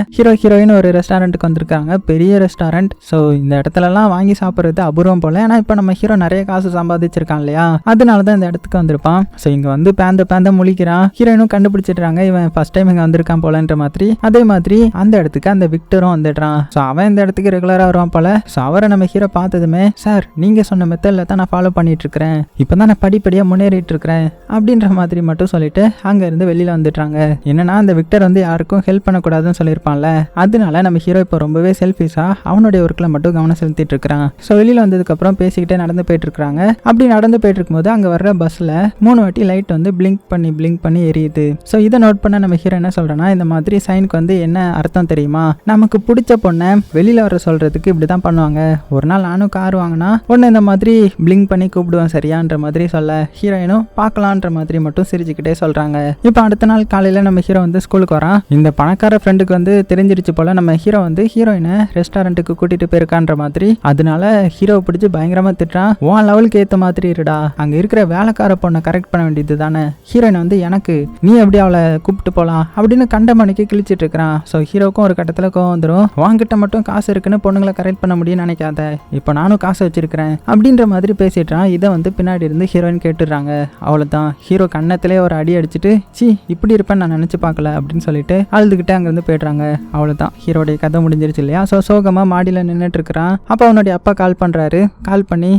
ஹீரோயின் ஒரு ரெஸ்டாரண்ட்டுக்கு வந்திருக்காங்க, பெரிய ரெஸ்டாரண்ட். ஸோ இந்த இடத்துல எல்லாம் வாங்கி சாப்பிட்றது அபூர்வம் போல. ஏன்னா இப்போ நம்ம ஹீரோ நிறைய காசு சம்பாதிச்சிருக்கான் இல்லையா, அதனாலதான் இந்த இடத்துக்கு வந்திருப்பான். ஸோ இங்க வந்து பேந்த முழிக்கிறான். ஹீரோயினும் கண்டுபிடிச்சிடுறாங்க இவன் ஃபர்ஸ்ட் டைம் இங்க வந்திருக்கான் போலன்ற மாதிரி. அதே மாதிரி அந்த இடத்துக்கு அந்த விக்டரும் வந்துடுறான். ஸோ அவன் இந்த இடத்துக்கு ரெகுலரா வருவான் போல. ஸோ அவரை நம்ம ஹீரோ பார்த்ததுமே, சார் நீங்க சொன்ன மெத்தட்ல தான் நான் ஃபாலோ பண்ணிட்டு இருக்கிறேன், இப்பதான் நான் படிப்படியா முன்னேறிட்டு இருக்கிறேன் அப்படின்ற மாதிரி மட்டும் சொல்லிட்டு அங்க இருந்து வெளியில வந்துட்டாங்க. என்னன்னா அந்த விக்டர் வந்து யாருக்கும் ஹெல்ப் பண்ணக்கூடாதுன்னு சொல்லியிருப்பான்ல, அதனால நம்ம ஹீரோ இப்போ ரொம்பவே செல்ஃபிஷா அவனுடைய ஒர்க்ல மட்டும் கவனம் செலுத்திட்டு இருக்கிறான். ஸோ வெளியில வந்ததுக்கு அப்புறம் பேசிக்கிட்டே நடந்து போயிட்டு இருக்காங்க. அப்படி நடந்து போயிட்டு இருக்கும்போது அங்க வர்ற பஸ்ல 3 வாட்டி லைட் வந்து பிளிங்க் பண்ணி எரியுது. ஸோ இதை நோட் பண்ண நம்ம ஹீரோ என்ன சொல்றேன்னா, இந்த மாதிரி சைனுக்கு வந்து என்ன அர்த்தம் தெரியுமா, நமக்கு பிடிச்ச பொண்ணை வெளியில வர சொல்றதுக்கு இப்படிதான் பண்ணுவாங்க. ஒரு நாள் நானும் கார் வாங்கினா ஒன்னு இந்த மாதிரி பிளிங்க் பண்ணி கூப்பிடுவேன் சரியான்ற மாதிரி சொல்ல ஹீரோயினும் பார்க்கலான்ற மாதிரி மட்டும் சிரிச்சுக்கிட்டே சொல்றாங்க. இப்போ அடுத்த நாள் காலையில நம்ம ஹீரோ வந்து ஸ்கூலுக்கு வரான். இந்த பணக்கார ஃப்ரெண்டுக்கு வந்து தெரிஞ்சிருச்சு போல நம்ம ஹீரோ வந்து ஹீரோயினை ரெஸ்டாரண்ட்டுக்கு கூட்டிட்டு போயிருக்கான்ற மாதிரி. அதனால ஹீரோவை பிடிச்சி பயங்கரமா திட்டுறான். உன் லெவலுக்கு ஏத்த மாதிரி இருடா, அங்க இருக்கிற வேலைக்கார பொண்ணை கரெக்ட் பண்ண வேண்டியது தானே, ஹீரோயின் வந்து எனக்கு நீ எப்படி அவளை கூப்பிட்டு போலாம் அப்படின்னு கண்டமணிக்கு கிழிச்சிட்டு இருக்கிறான். ஸோ ஹீரோக்கும் ஒரு கட்டத்துல கோவம் வந்துடும். வாங்கிட்ட மட்டும் காசு இருக்குன்னு பொண்ணுங்களை கரெக்ட் பண்ண முடியும்னு நினைக்காத, இப்போ நானும் காசு வச்சிருக்கிறேன் அப்படின்ற மாதிரி பேசிட்டான். இதை வந்து பின்னாடி இருந்து ஹீரோயின் கேட்டுடுறாங்க. அவ்வளவுதான், ஹீரோ கண்ணத்திலே ஒரு அடி அடிச்சுட்டு, சி இப்படி இருப்பேன்னு நான் நினைச்சு பார்க்கல அப்படின்னு சொல்லிட்டு அழுதுகிட்டே அங்கிருந்து போயிடுறாங்க. அவ்வளவுதான், ஹீரோடைய கதை முடிஞ்சிருச்சு இல்லையா. ஸோ சோகமா மாடியில நின்றுட்டு இருக்கிறான். அப்போ அவனுடைய அப்பா கால் பண்றாரு. கால் பண்ணி,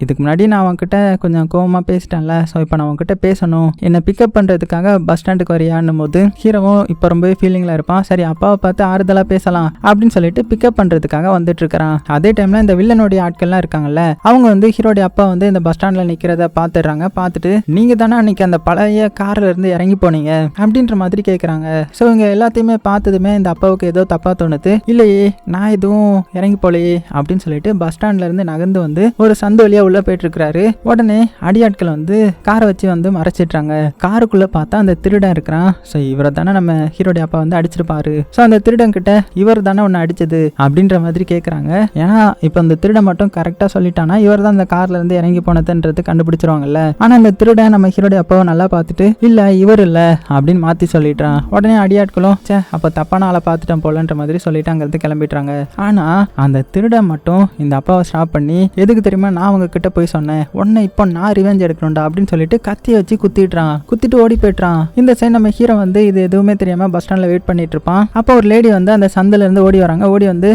இதுக்கு முன்னாடி நான் அவன்கிட்ட கொஞ்சம் கோவமா பேசிட்டேன்ல, ஸோ இப்போ நான் அவன்கிட்ட பேசணும், என்னை பிக்கப் பண்றதுக்காக பஸ் ஸ்டாண்டுக்கு வரியான்னும் போது ஹீரோவும் இப்போ ரொம்பவே ஃபீலிங்ல இருப்பான். சரி அப்பாவை பார்த்து ஆறுதலா பேசலாம் அப்படின்னு சொல்லிட்டு பிக்கப் பண்றதுக்காக வந்துட்டு இருக்கிறான். அதே டைம்ல இந்த வில்லனுடைய ஆட்கள்லாம் இருக்காங்கல்ல, அவங்க வந்து ஹீரோடைய அப்பா வந்து இந்த பஸ் ஸ்டாண்ட்ல நிக்கிறத பாத்துடுறாங்க. பார்த்துட்டு, நீங்க தானே அன்னைக்கு அந்த பழைய கார்ல இருந்து இறங்கி போனீங்க அப்படின்ற மாதிரி கேட்குறாங்க. ஸோ இவங்க எல்லாத்தையுமே பார்த்ததுமே இந்த அப்பாவுக்கு ஏதோ தப்பா தோணுது. இல்லையே நான் எதுவும் இறங்கி போலையே அப்படின்னு சொல்லிட்டு பஸ் ஸ்டாண்ட்ல இருந்து நகர்ந்து வந்து ஒரு சந்து வழியா உள்ள போயிட்டு இருக்காரு. உடனே அடியாட்கள் வந்து காரை வச்சு வந்து மறைச்சிட்டாங்க. காருக்குள்ள பார்த்தா அந்த திருடன் இருக்கிறான். ஸோ இவரை தானே நம்ம ஹீரோடைய அப்பா வந்து அடிச்சிருப்பாரு. ஸோ அந்த திருடன் கிட்ட இவர் தானே ஒன்னு அடிச்சது அப்படின்ற மாதிரி கேட்கறாங்க. ஏன்னா இப்ப அந்த திருடன் மட்டும் கரெக்டா சொல்லிட்டானா இவர் தான் அந்த கார்ல இருந்து இறங்கி போனதுன்றது கண்டுபிடிச்சிருவாங்கல்ல. ஆனா அந்த திருடன் நம்ம ஹீரோடைய அப்பாவை நல்லா பார்த்துட்டு இல்ல இவர் இல்ல அப்படின்னு மாத்தி சொல்லிட்டான். உடனே அடியாட்களும் அப்ப தப்பான ஆளை பார்த்துட்டோம் போலன்ற மாதிரி சொல்லிட்டு அங்கிருந்து கிளம்பிட்டாங்க. ஆனா அந்த திருடன் மட்டும் இந்த அப்பாவை ஸ்டாப் பண்ணி எதுக்கு தெரியுமா நான் அவங்க கிட்ட போய் சொன்னேன் உன்னை இப்போ நான் ரிவெஞ்ச் எடுக்கணும்டா அப்படின்னு சொல்லிட்டு கத்தியை வச்சு குத்திட்டு ஓடி போயிட்டான். இந்த சைடு நம்ம ஹீரோ வந்து இது எதுவுமே தெரியாம பஸ் ஸ்டாண்ட்ல வெயிட் பண்ணிட்டு இருப்பான். அப்போ ஒரு லேடி வந்து அந்த சந்தில இருந்து ஓடி வராங்க. ஓடி வந்து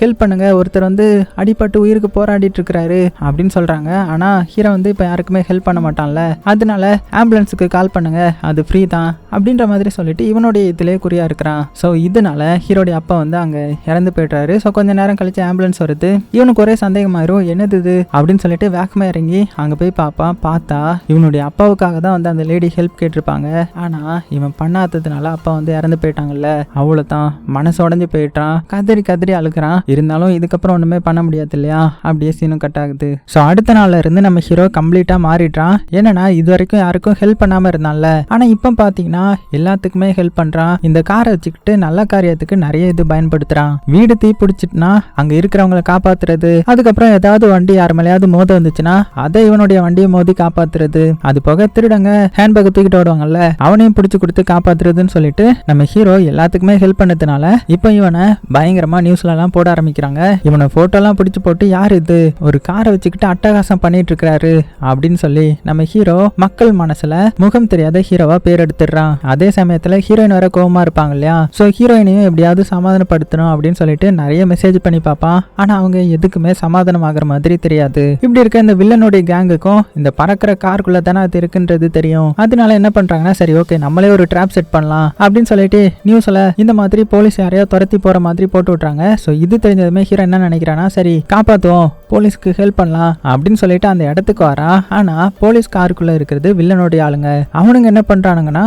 ஹெல்ப் பண்ணுங்க, ஒருத்தர் வந்து அடிபட்டு உயிருக்கு போராடிட்டு இருக்காரு அப்படின்னு சொல்றாங்க. ஆனா ஹீரோ வந்து இப்ப யாருக்குமே ஹெல்ப் பண்ண மாட்டான்ல, அதனால ஆம்புலன்ஸுக்கு கால் பண்ணுங்க, அது ஃப்ரீ தான் அப்படின்ற மாதிரி சொல்லிட்டு இவனுடைய இதுலயே குறியா இருக்கிறான். ஸோ இதனால ஹீரோடைய அப்பா வந்து அங்க இறந்து போயிட்டாரு. ஸோ கொஞ்ச நேரம் கழிச்சு ஆம்புலன்ஸ் வருது. இவனுக்கு ஒரே சந்தேகமாயிரும் என்னது இது அப்படின்னு சொல்லிட்டு வேகமா இறங்கி அங்க போய் பார்ப்பான். பார்த்தா இவனுடைய அப்பாவுக்காக தான் வந்து அந்த லேடி ஹெல்ப் கேட்டிருப்பாங்க. ஆனா இவன் பண்ணாததுனால அப்பா வந்து இறந்து போயிட்டாங்கல்ல, அவ்வளவுதான் மனசு உடஞ்சு போயிட்டான். கதறி கதறி அழுகிறான். இருந்தாலும் இதுக்கப்புறம் ஒண்ணுமே பண்ண முடியாது இல்லையா, அப்படியே சீனும் கட் ஆகுது. ஸோ அடுத்த நாள்ல இருந்து நம்ம ஹீரோ கம்ப்ளீட்டா மாறிட்டான். என்னன்னா இது வரைக்கும் யாருக்கும் ஹெல்ப் பண்ணாம இருந்தான்ல, ஆனா இப்ப பாத்தீங்கன்னா எல்லாத்துக்குமே ஹெல்ப் பண்றான். இந்த காரை வச்சுக்கிட்டு நல்ல காரியத்துக்கு நிறைய இது பயன்படுத்துறான். வீடு தீ பிடிச்சிட்டுனா அங்க இருக்கிறவங்களை காப்பாத்துறது, அதுக்கப்புறம் ஏதாவது வண்டி யார் மேலேயாவது மோத வந்துச்சுன்னா அதை இவனுடைய வண்டியை மோதி காப்பாத்துறது, அது போக திருடங்க ஹேண்ட்பேக் தூக்கிட்டு ஓடுவாங்கல்ல அவனையும் பிடிச்சு கொடுத்து காப்பாத்துறதுன்னு சொல்லிட்டு நம்ம ஹீரோ எல்லாத்துக்குமே ஹெல்ப் பண்ணதுனால இப்ப இவனை பயங்கரமா நியூஸ்ல எல்லாம் போட ஆரம்பிக்கிறாங்க. இவனை போட்டோ எல்லாம் பிடிச்சு போட்டு யார் இது ஒரு காரை வச்சுக்கிட்டு அட்டகாசம் பண்ணிட்டு இருக்காரு அப்படின்னு சொல்லி நம்ம ஹீரோ மக்கள் மனசுல முகம் தெரியாத ஹீரோவா பேர் எடுத்துடுறான். அதே சமயத்துல ஹீரோயின் வர கோவமா இருப்பாங்க இல்லையா, சோ ஹீரோயினையும் எப்படியாவது சமாதானப்படுத்தணும் அப்படின்னு சொல்லிட்டு நிறைய மெசேஜ் பண்ணி பார்ப்பான். ஆனா அவங்க எதுக்குமே சமாதானம் ஆகிற மாதிரி தெரியாது. இப்படி இருக்க இந்த வில்லனுடைய கேங்குக்கும் இந்த பறக்கிற காருக்குள்ள தானே அது இருக்குன்றது தெரியும். அதனால என்ன பண்றாங்கன்னா சரி ஓகே நம்மளே ஒரு ட்ராப் செட் பண்ணலாம் அப்படின்னு சொல்லிட்டு நியூஸ்ல இந்த மாதிரி போலீஸ் யாரையோ துரத்தி போற மாதிரி போட்டு விட்டுறாங்க. சோ இது தெரிஞ்சதுமே ஹீரோ என்ன நினைக்கிறானா சரி காப்பாத்துவோம், போலீஸ்க்கு ஹெல்ப் பண்ணலாம் அப்படின்னு சொல்லிட்டு அந்த இடத்துக்கு வரா. ஆனா போலீஸ் காருக்குள்ள இருக்கிறது வில்லனுடைய ஆளுங்க. அவனுங்க என்ன பண்றானுங்கன்னா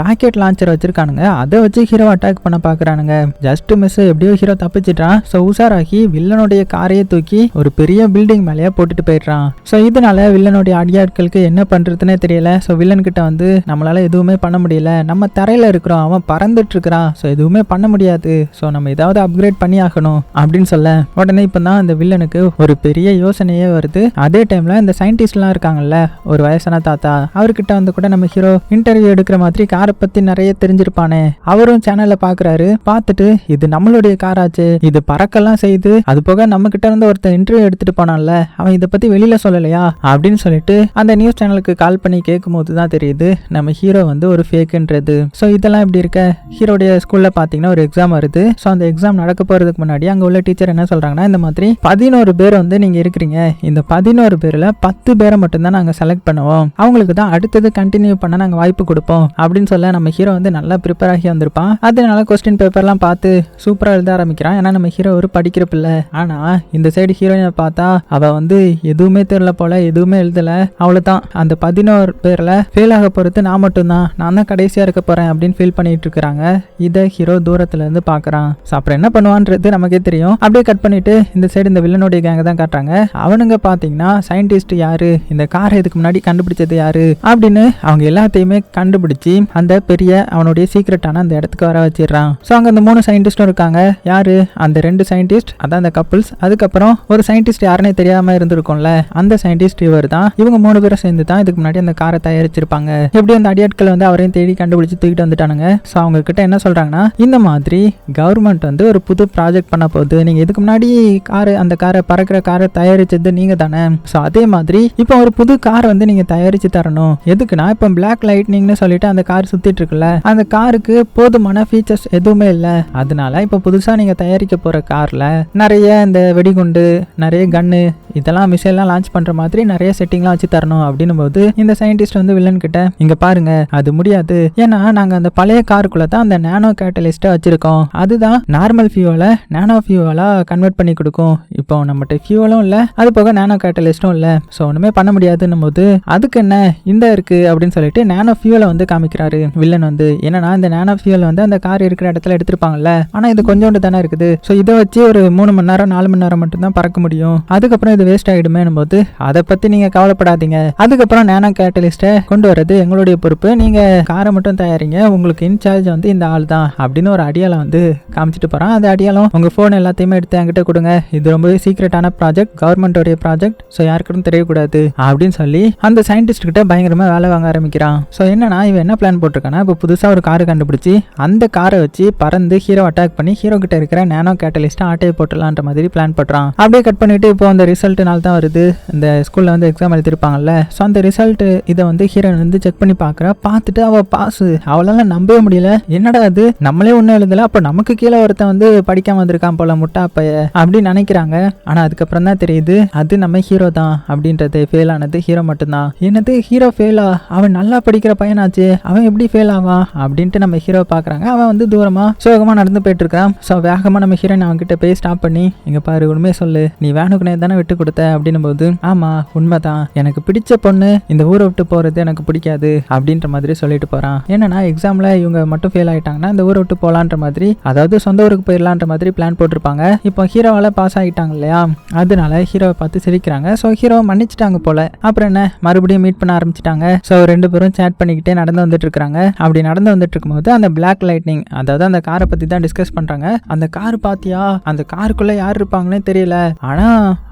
ராக்கெட் லான்ச்சர் வச்சிருக்கானுங்க, அதை வச்சு ஹீரோ அட்டாக் பண்ண பாக்குறானுங்க. ஜஸ்ட் மிஸ் எப்படியோ ஹீரோ தப்பிச்சிட்டான். சோ உஷாராகி வில்லனுடைய காரையே தூக்கி ஒரு பெரிய பில்டிங் மேலேயே போட்டுட்டு போயிடுறான். சோ இதனால வில்லனுடைய அடியாட்களுக்கு என்ன பண்றதுன்னே தெரியல. சோ வில்லன் கிட்ட வந்து நம்மளால எதுவுமே பண்ண முடியல, நம்ம தரையில இருக்கிறோம், அவன் பறந்துட்டு இருக்கிறான், சோ எதுவுமே பண்ண முடியாது, சோ நம்ம ஏதாவது அப்கிரேட் பண்ணி ஆகணும் அப்படின்னு சொல்ல உடனே இப்பதான் அந்த வில்லனுக்கு ஒரு பெரிய யோசனையே வருது. அதே டைம்ல இந்த சயின்டிஸ்ட் எல்லாம் இருக்காங்கல்ல, ஒரு வயசான தாத்தா, அவர்கிட்ட வந்து கூட நம்ம ஹீரோ இன்டர்வியூ எடுக்கிற மாதிரி காரை பத்தி நிறைய தெரிஞ்சிருப்பானே, அவரும் சேனல்ல பாக்குறாரு. பார்த்துட்டு இது நம்மளுடைய காராச்சு, இது பறக்கெல்லாம் செய்து, அது போக நம்ம கிட்ட இருந்து ஒருத்தர் இன்டர்வியூ எடுத்துட்டு போனான்ல, அவன் இதை பத்தி வெளியில சொல்லலையா அப்படின்னு சொல்லிட்டு அந்த நியூஸ் சேனலுக்கு கால் பண்ணி கேட்கும் போதுதான் தெரியுது நம்ம ஹீரோ வந்து ஒரு ஃபேக்ன்றது. சோ இதெல்லாம் இப்படி இருக்க ஹீரோடைய ஸ்கூல்ல பாத்தீங்கன்னா ஒரு எக்ஸாம் வருது. சோ அந்த எக்ஸாம் நடக்க போறதுக்கு முன்னாடி அங்க உள்ள டீச்சர் என்ன சொல்றாங்கன்னா இந்த மாதிரி 11 பேர் வந்து நீங்க இருக்கிறீங்க, இந்த 11 பேர்ல 10 பேரை மட்டும்தான் நாங்க செலக்ட் பண்ணுவோம், அவங்களுக்கு தான் அடுத்தது கண்டினியூ பண்ண நாங்க வாய்ப்பு கொடுப்போம் அப்படின்னு சொல்ல நம்ம ஹீரோ வந்து நல்லா ப்ரிப்பேர் ஆகி வந்திருப்பான். அதனால கொஸ்டின் பேப்பர்லாம் பார்த்து சூப்பரா எழுத ஆரம்பிக்கிறான். ஏன்னா நம்ம ஹீரோ ஒரு படிக்கிற பிள்ளை. ஆனா இந்த சைடு ஹீரோயினை பார்த்தா அவ வந்து எதுவுமே தெரியல போல, எதுவுமே எழுதல, அவ்வளவுதான் அந்த 11 பேர்ல ஃபெயில் ஆக போறது நான் மட்டும்தான், நான் தான் கடைசியா இருக்க போறேன் அப்படின்னு ஃபீல் பண்ணிட்டு இருக்காங்க. இதை ஹீரோ தூரத்துல இருந்து பாக்குறான். அப்புறம் என்ன பண்ணுவான்றது நமக்கே தெரியும். அப்படியே கட் பண்ணிட்டு இந்த சைடு இந்த வில்லனுடைய கேங்க தான் காட்டுறாங்க. அவனுங்க பாத்தீங்கன்னா சயின்டிஸ்ட் யாரு, இந்த காரை இதுக்கு முன்னாடி கண்டுபிடிச்சது யாரு அப்படின்னு அவங்க எல்லாத்தையுமே கண்டுபிடிச்சு அந்த பெரிய அவனுடைய சீக்ரெட்டான அந்த இடத்துக்கு வர வச்சிடறான். சோ அங்க அந்த 3 சயின்டிஸ்டும் இருக்காங்க. யாரு அந்த 2 சயின்டிஸ்ட், அதான் அந்த கப்பிள்ஸ், அதுக்கப்புறம் ஒரு சயின்டிஸ்ட் யாருன்னே தெரியாம இருந்திருக்கும்ல, அந்த சயின்டிஸ்ட் இவர் தான். இவங்க 3 பேரும் சேர்ந்து தான் இதுக்கு முன்னாடி அந்த காரை தயாரிச்சிருப்பாங்க. எப்படி அந்த அடியாட்கள் வந்து அவரையும் தேடி கண்டுபிடிச்சு தூக்கிட்டு வந்துட்டானுங்க. சோ அவங்க கிட்ட என்ன சொல்றாங்கன்னா இந்த மாதிரி கவர்மெண்ட் வந்து ஒரு புது ப்ராஜெக்ட் பண்ண போகுது, நீங்க இதுக்கு முன்னாடி அந்த காரை பறக்கிற காரை தயாரிச்சது நீங்க தானே, சோ அதே மாதிரி இப்போ ஒரு புது கார் வந்து நீங்க தயாரிச்சு தரணும். எதுக்குன்னா இப்போ பிளாக் லைட்னிங்னு சொல்லிட்டு அந்த கார் சுத்திட்டு இருக்குல்ல, அந்த காருக்கு போதுமான ஃபீச்சர்ஸ் எதுவுமே இல்ல, அதனால இப்போ புதுசா நீங்க தயாரிக்க போற கார்ல நிறைய இந்த வெடிகுண்டு, நிறைய கன்னு, இதெல்லாம் மிசைல்லாம் லான்ச் பண்ற மாதிரி நிறைய செட்டிங்லாம் வச்சு தரணும் அப்படின்னும் போது இந்த சயின்டிஸ்ட் வந்து வில்லன் கிட்ட இங்க பாருங்க அது முடியாது, ஏன்னா நாங்க அந்த பழைய காருக்குள்ள தான் அந்த நானோ கேட்டலிஸ்ட வச்சிருக்கோம், அதுதான் நார்மல் ஃபியூவலை நானோ ஃபியூவலா கன்வெர்ட் பண்ணி கொடுக்கும், இப்போ நம்மகிட்ட ஃபியூவலும் இல்ல, அது போக நானோ கேட்டலிஸ்டும் இல்ல, சோ ஒண்ணுமே பண்ண முடியாதுன்னும் போது அதுக்கு என்ன இந்த இருக்கு அப்படின்னு சொல்லிட்டு நானோ ஃபியூவலை வந்து காமிக்கிறாரு வில்லன் வந்து. என்னன்னா இந்த நானோ ஃபியூவல் வந்து அந்த கார் இருக்கிற இடத்துல எடுத்திருப்பாங்கல்ல, ஆனா இது கொஞ்சோண்டு தானே இருக்குது, சோ இதை வச்சு ஒரு 3 மணி மணி நேரம் 4 மணி நேரம் மட்டும் தான் பறக்க முடியும், அதுக்கப்புறம் இது வேஸ்ட் ஆகிடுமேனும் போது அதை பத்தி நீங்க கவலைப்படாதீங்க, அதுக்கப்புறம் நானோ கேட்டலிஸ்ட்டை கொண்டு வரது எங்களுடைய பொறுப்பு, நீங்க காரை மட்டும் தயாரிங்க, உங்களுக்கு இன்சார்ஜ் வந்து இந்த ஆள் தான் அப்படின்னு ஒரு அடியாளம் வந்து காமிச்சிட்டு போறான். அந்த அடியாளம் உங்க போன் எல்லாத்தையுமே எடுத்து என்கிட்ட கொடுங்க, இது ரொம்பவே சீக்ரெட்டான ப்ராஜெக்ட், கவர்மெண்டோடைய ப்ராஜெக்ட், ஸோ யாருக்கும் தெரியக்கூடாது அப்படின்னு சொல்லி அந்த சயின்டிஸ்ட் கிட்ட பயங்கரமா வேலை வாங்க ஆரம்பிக்கிறான். ஸோ என்னன்னா இவன் என்ன பிளான் போட்டிருக்கானா, இப்போ புதுசா ஒரு காரை கண்டுபிடிச்சி அந்த காரை வச்சு பறந்து ஹீரோ அட்டாக் பண்ணி ஹீரோ கிட்ட இருக்கிற நானோ கேட்டலிஸ்ட் ஆட்டையை போட்டலான்ற மாதிரி பிளான் பண்றான். அப்படியே கட் பண்ணிட்டு இப்போ அந்த ரிசல்ட் நாள் தான் வருது, இந்த ஸ்கூல்ல வந்து எக்ஸாம் எழுதிருப்பாங்கல்ல, ஸோ அந்த ரிசல்ட் இதை வந்து ஹீரோயின் வந்து செக் பண்ணி பாக்குறா. பார்த்துட்டு அவ பாஸ், அவளால நம்பவே முடியல, என்னடா அது நம்மளே ஒன்னும் எழுதல, அப்ப நமக்கு கீழே ஒருத்தன் வந்து படிக்காம வந்திருக்கான் போல முட்டா பைய அப்படின்னு நினைக்கிறாங்க. ஆனா அதுக்கப்புறம் தான் தெரியுது அது நம்ம ஹீரோ தான் அப்படின்றது. ஃபெயில் ஆனது ஹீரோ மட்டும்தான். என்னது ஹீரோ ஃபெயிலா, அவன் நல்லா படிக்கிற பையனாச்சு, அவன் எப்படி ஃபெயில் ஆவான் அப்படின்ட்டு நம்ம ஹீரோ பாக்குறாங்க. அவன் வந்து தூரமா சோகமா நடந்து போயிட்டு இருக்கான். ஸோ வேகமா நம்ம ஹீரோயின் அவன் கிட்ட போய் ஸ்டாப் பண்ணி, இங்க பாரு உண்மையை சொல்லு, நீ வேணுக்குனே தானே விட்டு கொடுத்த அப்படின்னும் போது, ஆமா உண்மைதான், எனக்கு பிடிச்ச பொண்ணு இந்த ஊரை விட்டு போறது எனக்கு பிடிக்காது அப்படின்ற மாதிரி சொல்லிட்டு போறான். என்னன்னா எக்ஸாம்ல இவங்க மட்டும் ஃபெயில் ஆயிட்டாங்கன்னா இந்த ஊரை விட்டு போலான்ற மாதிரி, அதாவது சொந்த ஊருக்கு போயிடலான்ற மாதிரி பிளான் போட்டிருப்பாங்க. இப்போ ஹீரோவால பாஸ் ஆகிட்டாங்க இல்லையா, அதனால ஹீரோவை பார்த்து சிரிக்கிறாங்க. ஸோ ஹீரோ மன்னிச்சிட்டாங்க போல. அப்புறம் என்ன மறுபடியும் மீட் பண்ண ஆரம்பிச்சிட்டாங்க. ஸோ ரெண்டு பேரும் சேட் பண்ணிக்கிட்டே நடந்து வந்துட்டு இருக்காங்க. அப்படி நடந்து வந்துட்டு இருக்கும்போது அந்த பிளாக் லைட்னிங், அதாவது அந்த காரை பத்தி தான் டிஸ்கஸ் பண்றாங்க. அந்த கார் பாத்தியா, அந்த காருக்குள்ள யார் இருப்பாங்கன்னே தெரியல, ஆனா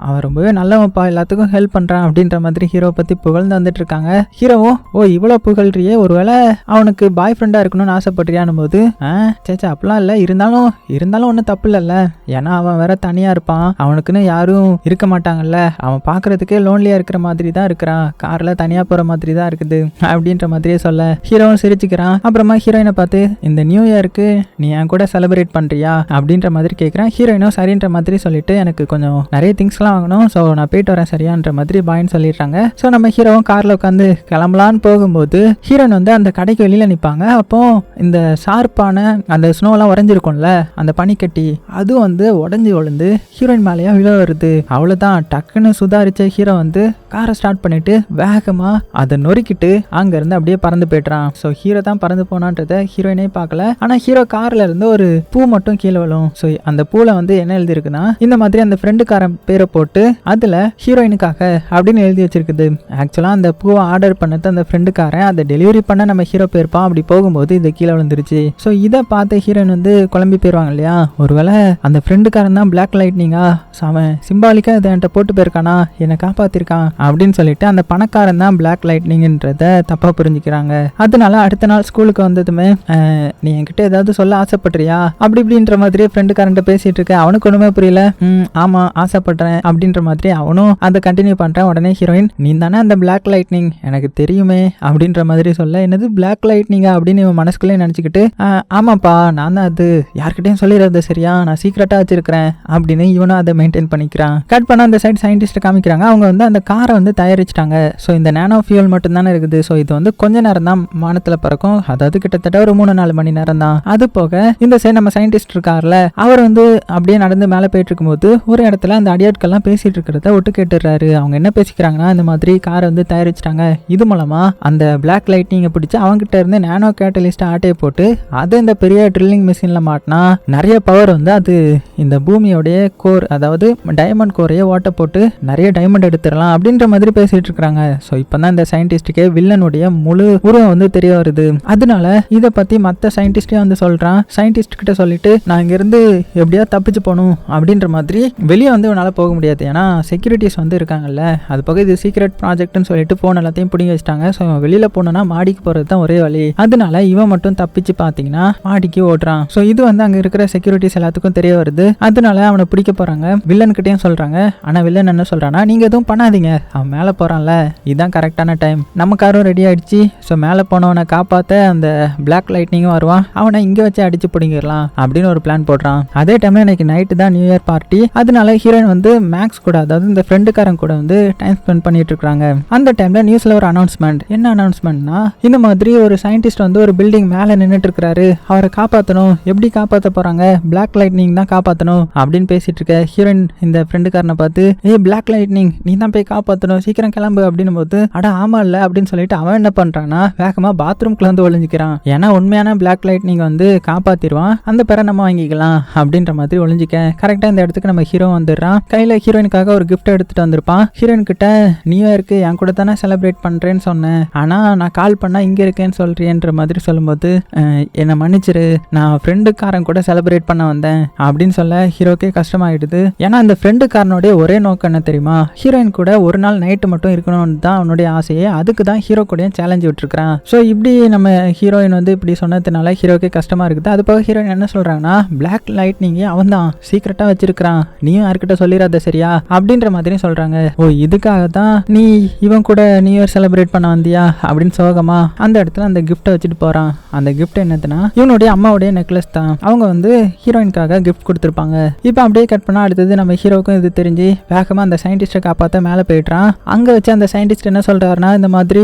அவன் ரொம்பவே நல்லவன்ப்பா, எல்லாத்துக்கும் ஹெல்ப் பண்றான் அப்படின்ற மாதிரி ஹீரோ பத்தி புகழ்ந்து வந்துட்டு இருக்காங்க. ஹீரோவும் ஓ இவ்வளவு புகழ்றியே, ஒருவேளை அவனுக்கு பாய் ஃப்ரெண்டா இருக்கணும்னு ஆசைப்படுறியானும் போது, சேச்சா அப்படிலாம் இல்ல, இருந்தாலும் ஒன்றும் தப்பு இல்லைல்ல, ஏன்னா அவன் வேற தனியா இருப்பான், அவனுக்குன்னு யாரும் இருக்க மாட்டாங்கல்ல, அவன் பாக்குறதுக்கே லோன்லியா இருக்கிற மாதிரி தான் இருக்கிறான், கார்ல தனியா போற மாதிரி தான் இருக்குது அப்படின்ற மாதிரியே சொல்ல ஹீரோவும் சிரிச்சுக்கிறான். அப்புறமா ஹீரோயினை பார்த்து இந்த நியூ இயருக்கு நீ என் கூட செலிப்ரேட் பண்றியா அப்படின்ற மாதிரி கேட்கிறான். ஹீரோயினும் சரின்ற மாதிரி சொல்லிட்டு, எனக்கு கொஞ்சம் நிறைய திங்ஸ் எல்லாம் வாங்கணும், ஸோ நான் போயிட்டு வரேன் சரியான்ற மாதிரி பாயின்னு சொல்லிடுறாங்க. ஸோ நம்ம ஹீரோவும் கார்ல உட்காந்து கிளம்பலான்னு போகும்போது ஹீரோயின் வந்து அந்த கடைக்கு வெளியில நிற்பாங்க. அப்போ இந்த ஷார்ப்பான அந்த ஸ்னோலாம் உறைஞ்சிருக்கும்ல, அந்த பனிக்கட்டி அது வந்து உடஞ்சி விழுந்து ஹீரோயின் மேலேயா விழ வருது. அவ்வளவுதான், டக்குன்னு சுதாரிச்ச ஹீரோ வந்து காரை ஸ்டார்ட் பண்ணிட்டு வேகமா அதை நொறுக்கிட்டு அங்க இருந்து அப்படியே பறந்து போயிடுறான். ஸோ ஹீரோ தான் பறந்து போனான்றத ஹீரோயினே பார்க்கல. ஆனா ஹீரோ கார்ல இருந்து ஒரு பூ மட்டும் கீழே விழும். ஸோ அந்த பூல வந்து என்ன எழுதி இருக்குன்னா, இந்த மாதிரி அந்த ஃப்ரெண்டுக்காரன் பேரை போட்டு அதுல ஹீரோயினுக்காக அப்படின்னு எழுதி வச்சிருக்குது. ஆக்சுவலா அந்த பூவை ஆர்டர் பண்ணது அந்த ஃப்ரெண்டுக்காரன், அதை டெலிவரி பண்ண நம்ம ஹீரோ போயிருப்பான். அப்படி போகும்போது இது கீழே விழுந்துருச்சு. ஸோ இதை பார்த்த ஹீரோயின் வந்து குழம்பி போயிருவாங்க இல்லையா, ஒருவேளை அந்த ஃப்ரெண்டுக்காரன் தான் பிளாக் லைட்னிங்கா, அவன் சிம்பாலிக்கா இதை என்கிட்ட போட்டு போயிருக்கானா, என்னை காப்பாத்திருக்கான் அப்படின்னு சொல்லிட்டு அந்த பணக்காரன் தான் பிளாக் லைட்னிங்ன்றத தப்பா புரிஞ்சுக்கிறாங்க. அதனால அடுத்த நாள் ஸ்கூலுக்கு வந்ததுமே, நீ என்கிட்ட ஏதாவது சொல்ல ஆசைப்படுறியா அப்படி இப்படின்ற மாதிரி ஃப்ரெண்டுக்காரன்ட்ட பேசிட்டு இருக்க. அவனுக்கு ஒண்ணுமே புரியல. ஆமா ஆசைப்படுறேன் அப்படின்ற மாதிரி அவனும் அதை கண்டினியூ பண்றான். உடனே ஹீரோயின், நீ தானே அந்த பிளாக் லைட்னிங், எனக்கு தெரியுமே அப்படின்ற மாதிரி சொல்ல, என்னது பிளாக் லைட்னிங்கா அப்படின்னு இவன் மனசுக்குள்ளே நினைச்சுக்கிட்டு, ஆமாப்பா நான் தான், அது யார்கிட்டையும் சொல்லிடுறது சரியா, நான் சீக்கிரட்டா வச்சிருக்கிறேன் அப்படின்னு இவனும் அதை மெயின்டைன் பண்ணிக்கிறான். கட் பண்ண அந்த சைட் சயின்டிஸ்ட் காமிக்கிறாங்க. அவங்க வந்து அந்த காரை வந்து தயாரிச்சிட்டாங்க. ஸோ இந்த நானோ ஃபியூல் மட்டும் தானே இருக்குது. ஸோ இது வந்து கொஞ்ச நேரம் தான் வானத்துல பறக்கும், அதாவது கிட்டத்தட்ட ஒரு 3-4 மணி நேரம் தான். அது போக இந்த சைடு நம்ம சயின்டிஸ்ட் இருக்கார்ல, அவர் வந்து அப்படியே நடந்து மேலே போயிட்டு இருக்கும்போது ஒரு இடத்துல அந்த அடியாட்கள்லாம் பேசிட்டு இருக்கிறத ஒட்டு கேட்டுறாரு. அவங்க என்ன பேசிக்கிறாங்கன்னா, இந்த மாதிரி காரை வந்து தயாரிச்சிட்டாங்க, இது மூலமா அந்த பிளாக் லைட்னிங்கை பிடிச்சி அவங்ககிட்ட இருந்து நானோ கேட்டலிஸ்ட் ஆட்டையை போட்டு அதை இந்த பெரிய ட்ரில்லிங் மிஷின்ல மாட்டினா நிறைய பவர் வந்து அது இந்த பூமியோடைய கோர், அதாவது டைமண்ட் கோரையே ஓட்ட போட்டு நிறைய டைமண்ட் எடுத்துடலாம் அப்படின்ற மாதிரி பேசிட்டு இருக்காங்க. ஸோ இப்பதான் இந்த சயின்டிஸ்டுக்கே வில்லனுடைய முழு உருவம் வந்து தெரிய வருது. அதனால இதை பத்தி மற்ற சயின்டிஸ்டே வந்து சொல்றான். சயின்டிஸ்ட் கிட்ட சொல்லிட்டு, நான் இங்க இருந்து எப்படியா தப்பிச்சு போகணும் அப்படின்ற மாதிரி, வெளியே வந்து உன்னால போக முடியாது, ஏன்னா செக்யூரிட்டிஸ் வந்து இருக்காங்கல்ல, அது போக இது சீக்ரெட் ப்ராஜெக்ட்னு சொல்லிட்டு போன் எல்லாத்தையும் பிடிங்கி வச்சிட்டாங்க. ஸோ வெளியில போனோம்னா மாடிக்கு போறது தான் ஒரே வழி. அதனால இவன் மட்டும் தப்பிச்சு பாத்தீங்கன்னா மாடிக்கு ஓடுறான். ஸோ இது வந்து அங்க இருக்கிற செக்யூரிட்டிஸ் எல்லாத்துக்கும் தெரிய வருது. அதனால அவனை பிடிக்க போறாங்க. வில்லன் கிட்டேயும் சொல்றாங்க. ஆனா வில்லன் என்ன சொல்றானா, நீங்க எதுவும் பண்ணாதீங்க, அவன் மேல போறான்ல, இதுதான் கரெக்டான டைம், நம்ம காரும் ரெடி ஆயிடுச்சு, ஸோ மேலே போனவனை காப்பாற்ற அந்த பிளாக் லைட்னிங்கும் வருவான், அவனை இங்கே வச்சு அடிச்சு பிடிங்கிடலாம் அப்படின்னு ஒரு பிளான் போடுறான். அதே டைம்ல இன்னைக்கு நைட்டு தான் நியூ இயர் பார்ட்டி. அதனால ஹீரோயின் வந்து மேக்ஸ் கூட, அதாவது இந்த ஃப்ரெண்டுக்காரன் கூட வந்து டைம் ஸ்பெண்ட் பண்ணிட்டு இருக்காங்க. அந்த டைம்ல நியூஸ்ல ஒரு அனௌன்ஸ்மெண்ட். என்ன அனௌன்ஸ்மெண்ட்னா, இந்த மாதிரி ஒரு சயின்டிஸ்ட் வந்து ஒரு பில்டிங் மேலே நின்றுட்டு இருக்காரு, அவரை காப்பாற்றணும். எப்படி காப்பாற்ற போறாங்க, பிளாக் லைட்னிங் தான் காப்பாற்றணும் அப்படின்னு பேசிட்டு இருக்க ஹீரோயின் இந்த ஃப்ரெண்டுக்காரனை பார்த்து, பிளாக் லைட்னிங் நீ தான் போய் காப்பாற்றணும் காப்பாற்றணும், சீக்கிரம் கிளம்பு அப்படின்னும் போது அட ஆமா இல்ல அப்படின்னு சொல்லிட்டு அவன் என்ன பண்றான்னா வேகமா பாத்ரூம்குள்ள வந்து ஒளிஞ்சிக்கிறான். ஏன்னா உண்மையான பிளாக் லைட் நீங்க வந்து காப்பாத்திடுவான், அந்த பேரை நம்ம வாங்கிக்கலாம் அப்படின்ற மாதிரி ஒளிஞ்சிக்க கரெக்டா இந்த இடத்துக்கு நம்ம ஹீரோ வந்துடுறான். கையில ஹீரோயினுக்காக ஒரு கிஃப்ட் எடுத்துட்டு வந்திருப்பான். ஹீரோயின் கிட்ட நியூ இயருக்கு என் கூட தானே செலிப்ரேட் பண்றேன்னு சொன்னேன், ஆனா நான் கால் பண்ணா இங்க இருக்கேன்னு சொல்றேன்ற மாதிரி சொல்லும்போது என்னை மன்னிச்சிரு, நான் ஃப்ரெண்டுக்காரன் கூட செலிப்ரேட் பண்ண வந்தேன் அப்படின்னு சொல்ல ஹீரோக்கே கஷ்டமாயிடுது. ஏன்னா அந்த ஃப்ரெண்டுக்காரனுடைய ஒரே நோக்கம் என்ன தெரியுமா, ஹீரோயின் கூட ஒரு நாள் நைட்டு மட்டும் இருக்கணும்னு தான் அவனுடைய ஆசையே. அதுக்கு தான் ஹீரோ கூட சேலஞ்ச் விட்டுருக்கான். ஸோ இப்படி நம்ம ஹீரோயின் வந்து இப்படி சொன்னதுனால ஹீரோக்கே கஷ்டமா இருக்குது. அது போக ஹீரோயின் என்ன சொல்றாங்கன்னா பிளாக் லைட்னிங் அவன் தான் சீக்கிரட்டா வச்சிருக்கான், நீயும் யார்கிட்ட சொல்லிடாத சரியா அப்படின்ற மாதிரி சொல்றாங்க. ஓ இதுக்காக தான் நீ இவன் கூட நியூ இயர் செலிப்ரேட் பண்ண வந்தியா அப்படின்னு சோகமா அந்த இடத்துல அந்த கிஃப்ட்டை வச்சுட்டு போறான். அந்த கிஃப்ட் என்னதுன்னா இவனுடைய அம்மாவுடைய நெக்லஸ் தான். அவங்க வந்து ஹீரோயினுக்காக கிஃப்ட் கொடுத்துருப்பாங்க. இப்போ அப்படியே கட் பண்ணா அடுத்தது நம்ம ஹீரோக்கும் இது தெரிஞ்சு வேகமா அந்த சயின்டிஸ்டை காப்பாற்ற மேலே போயிட்டான். அங்க வச்சு அந்த சயின்டிஸ்ட் என்ன சொல்றாருன்னா இந்த மாதிரி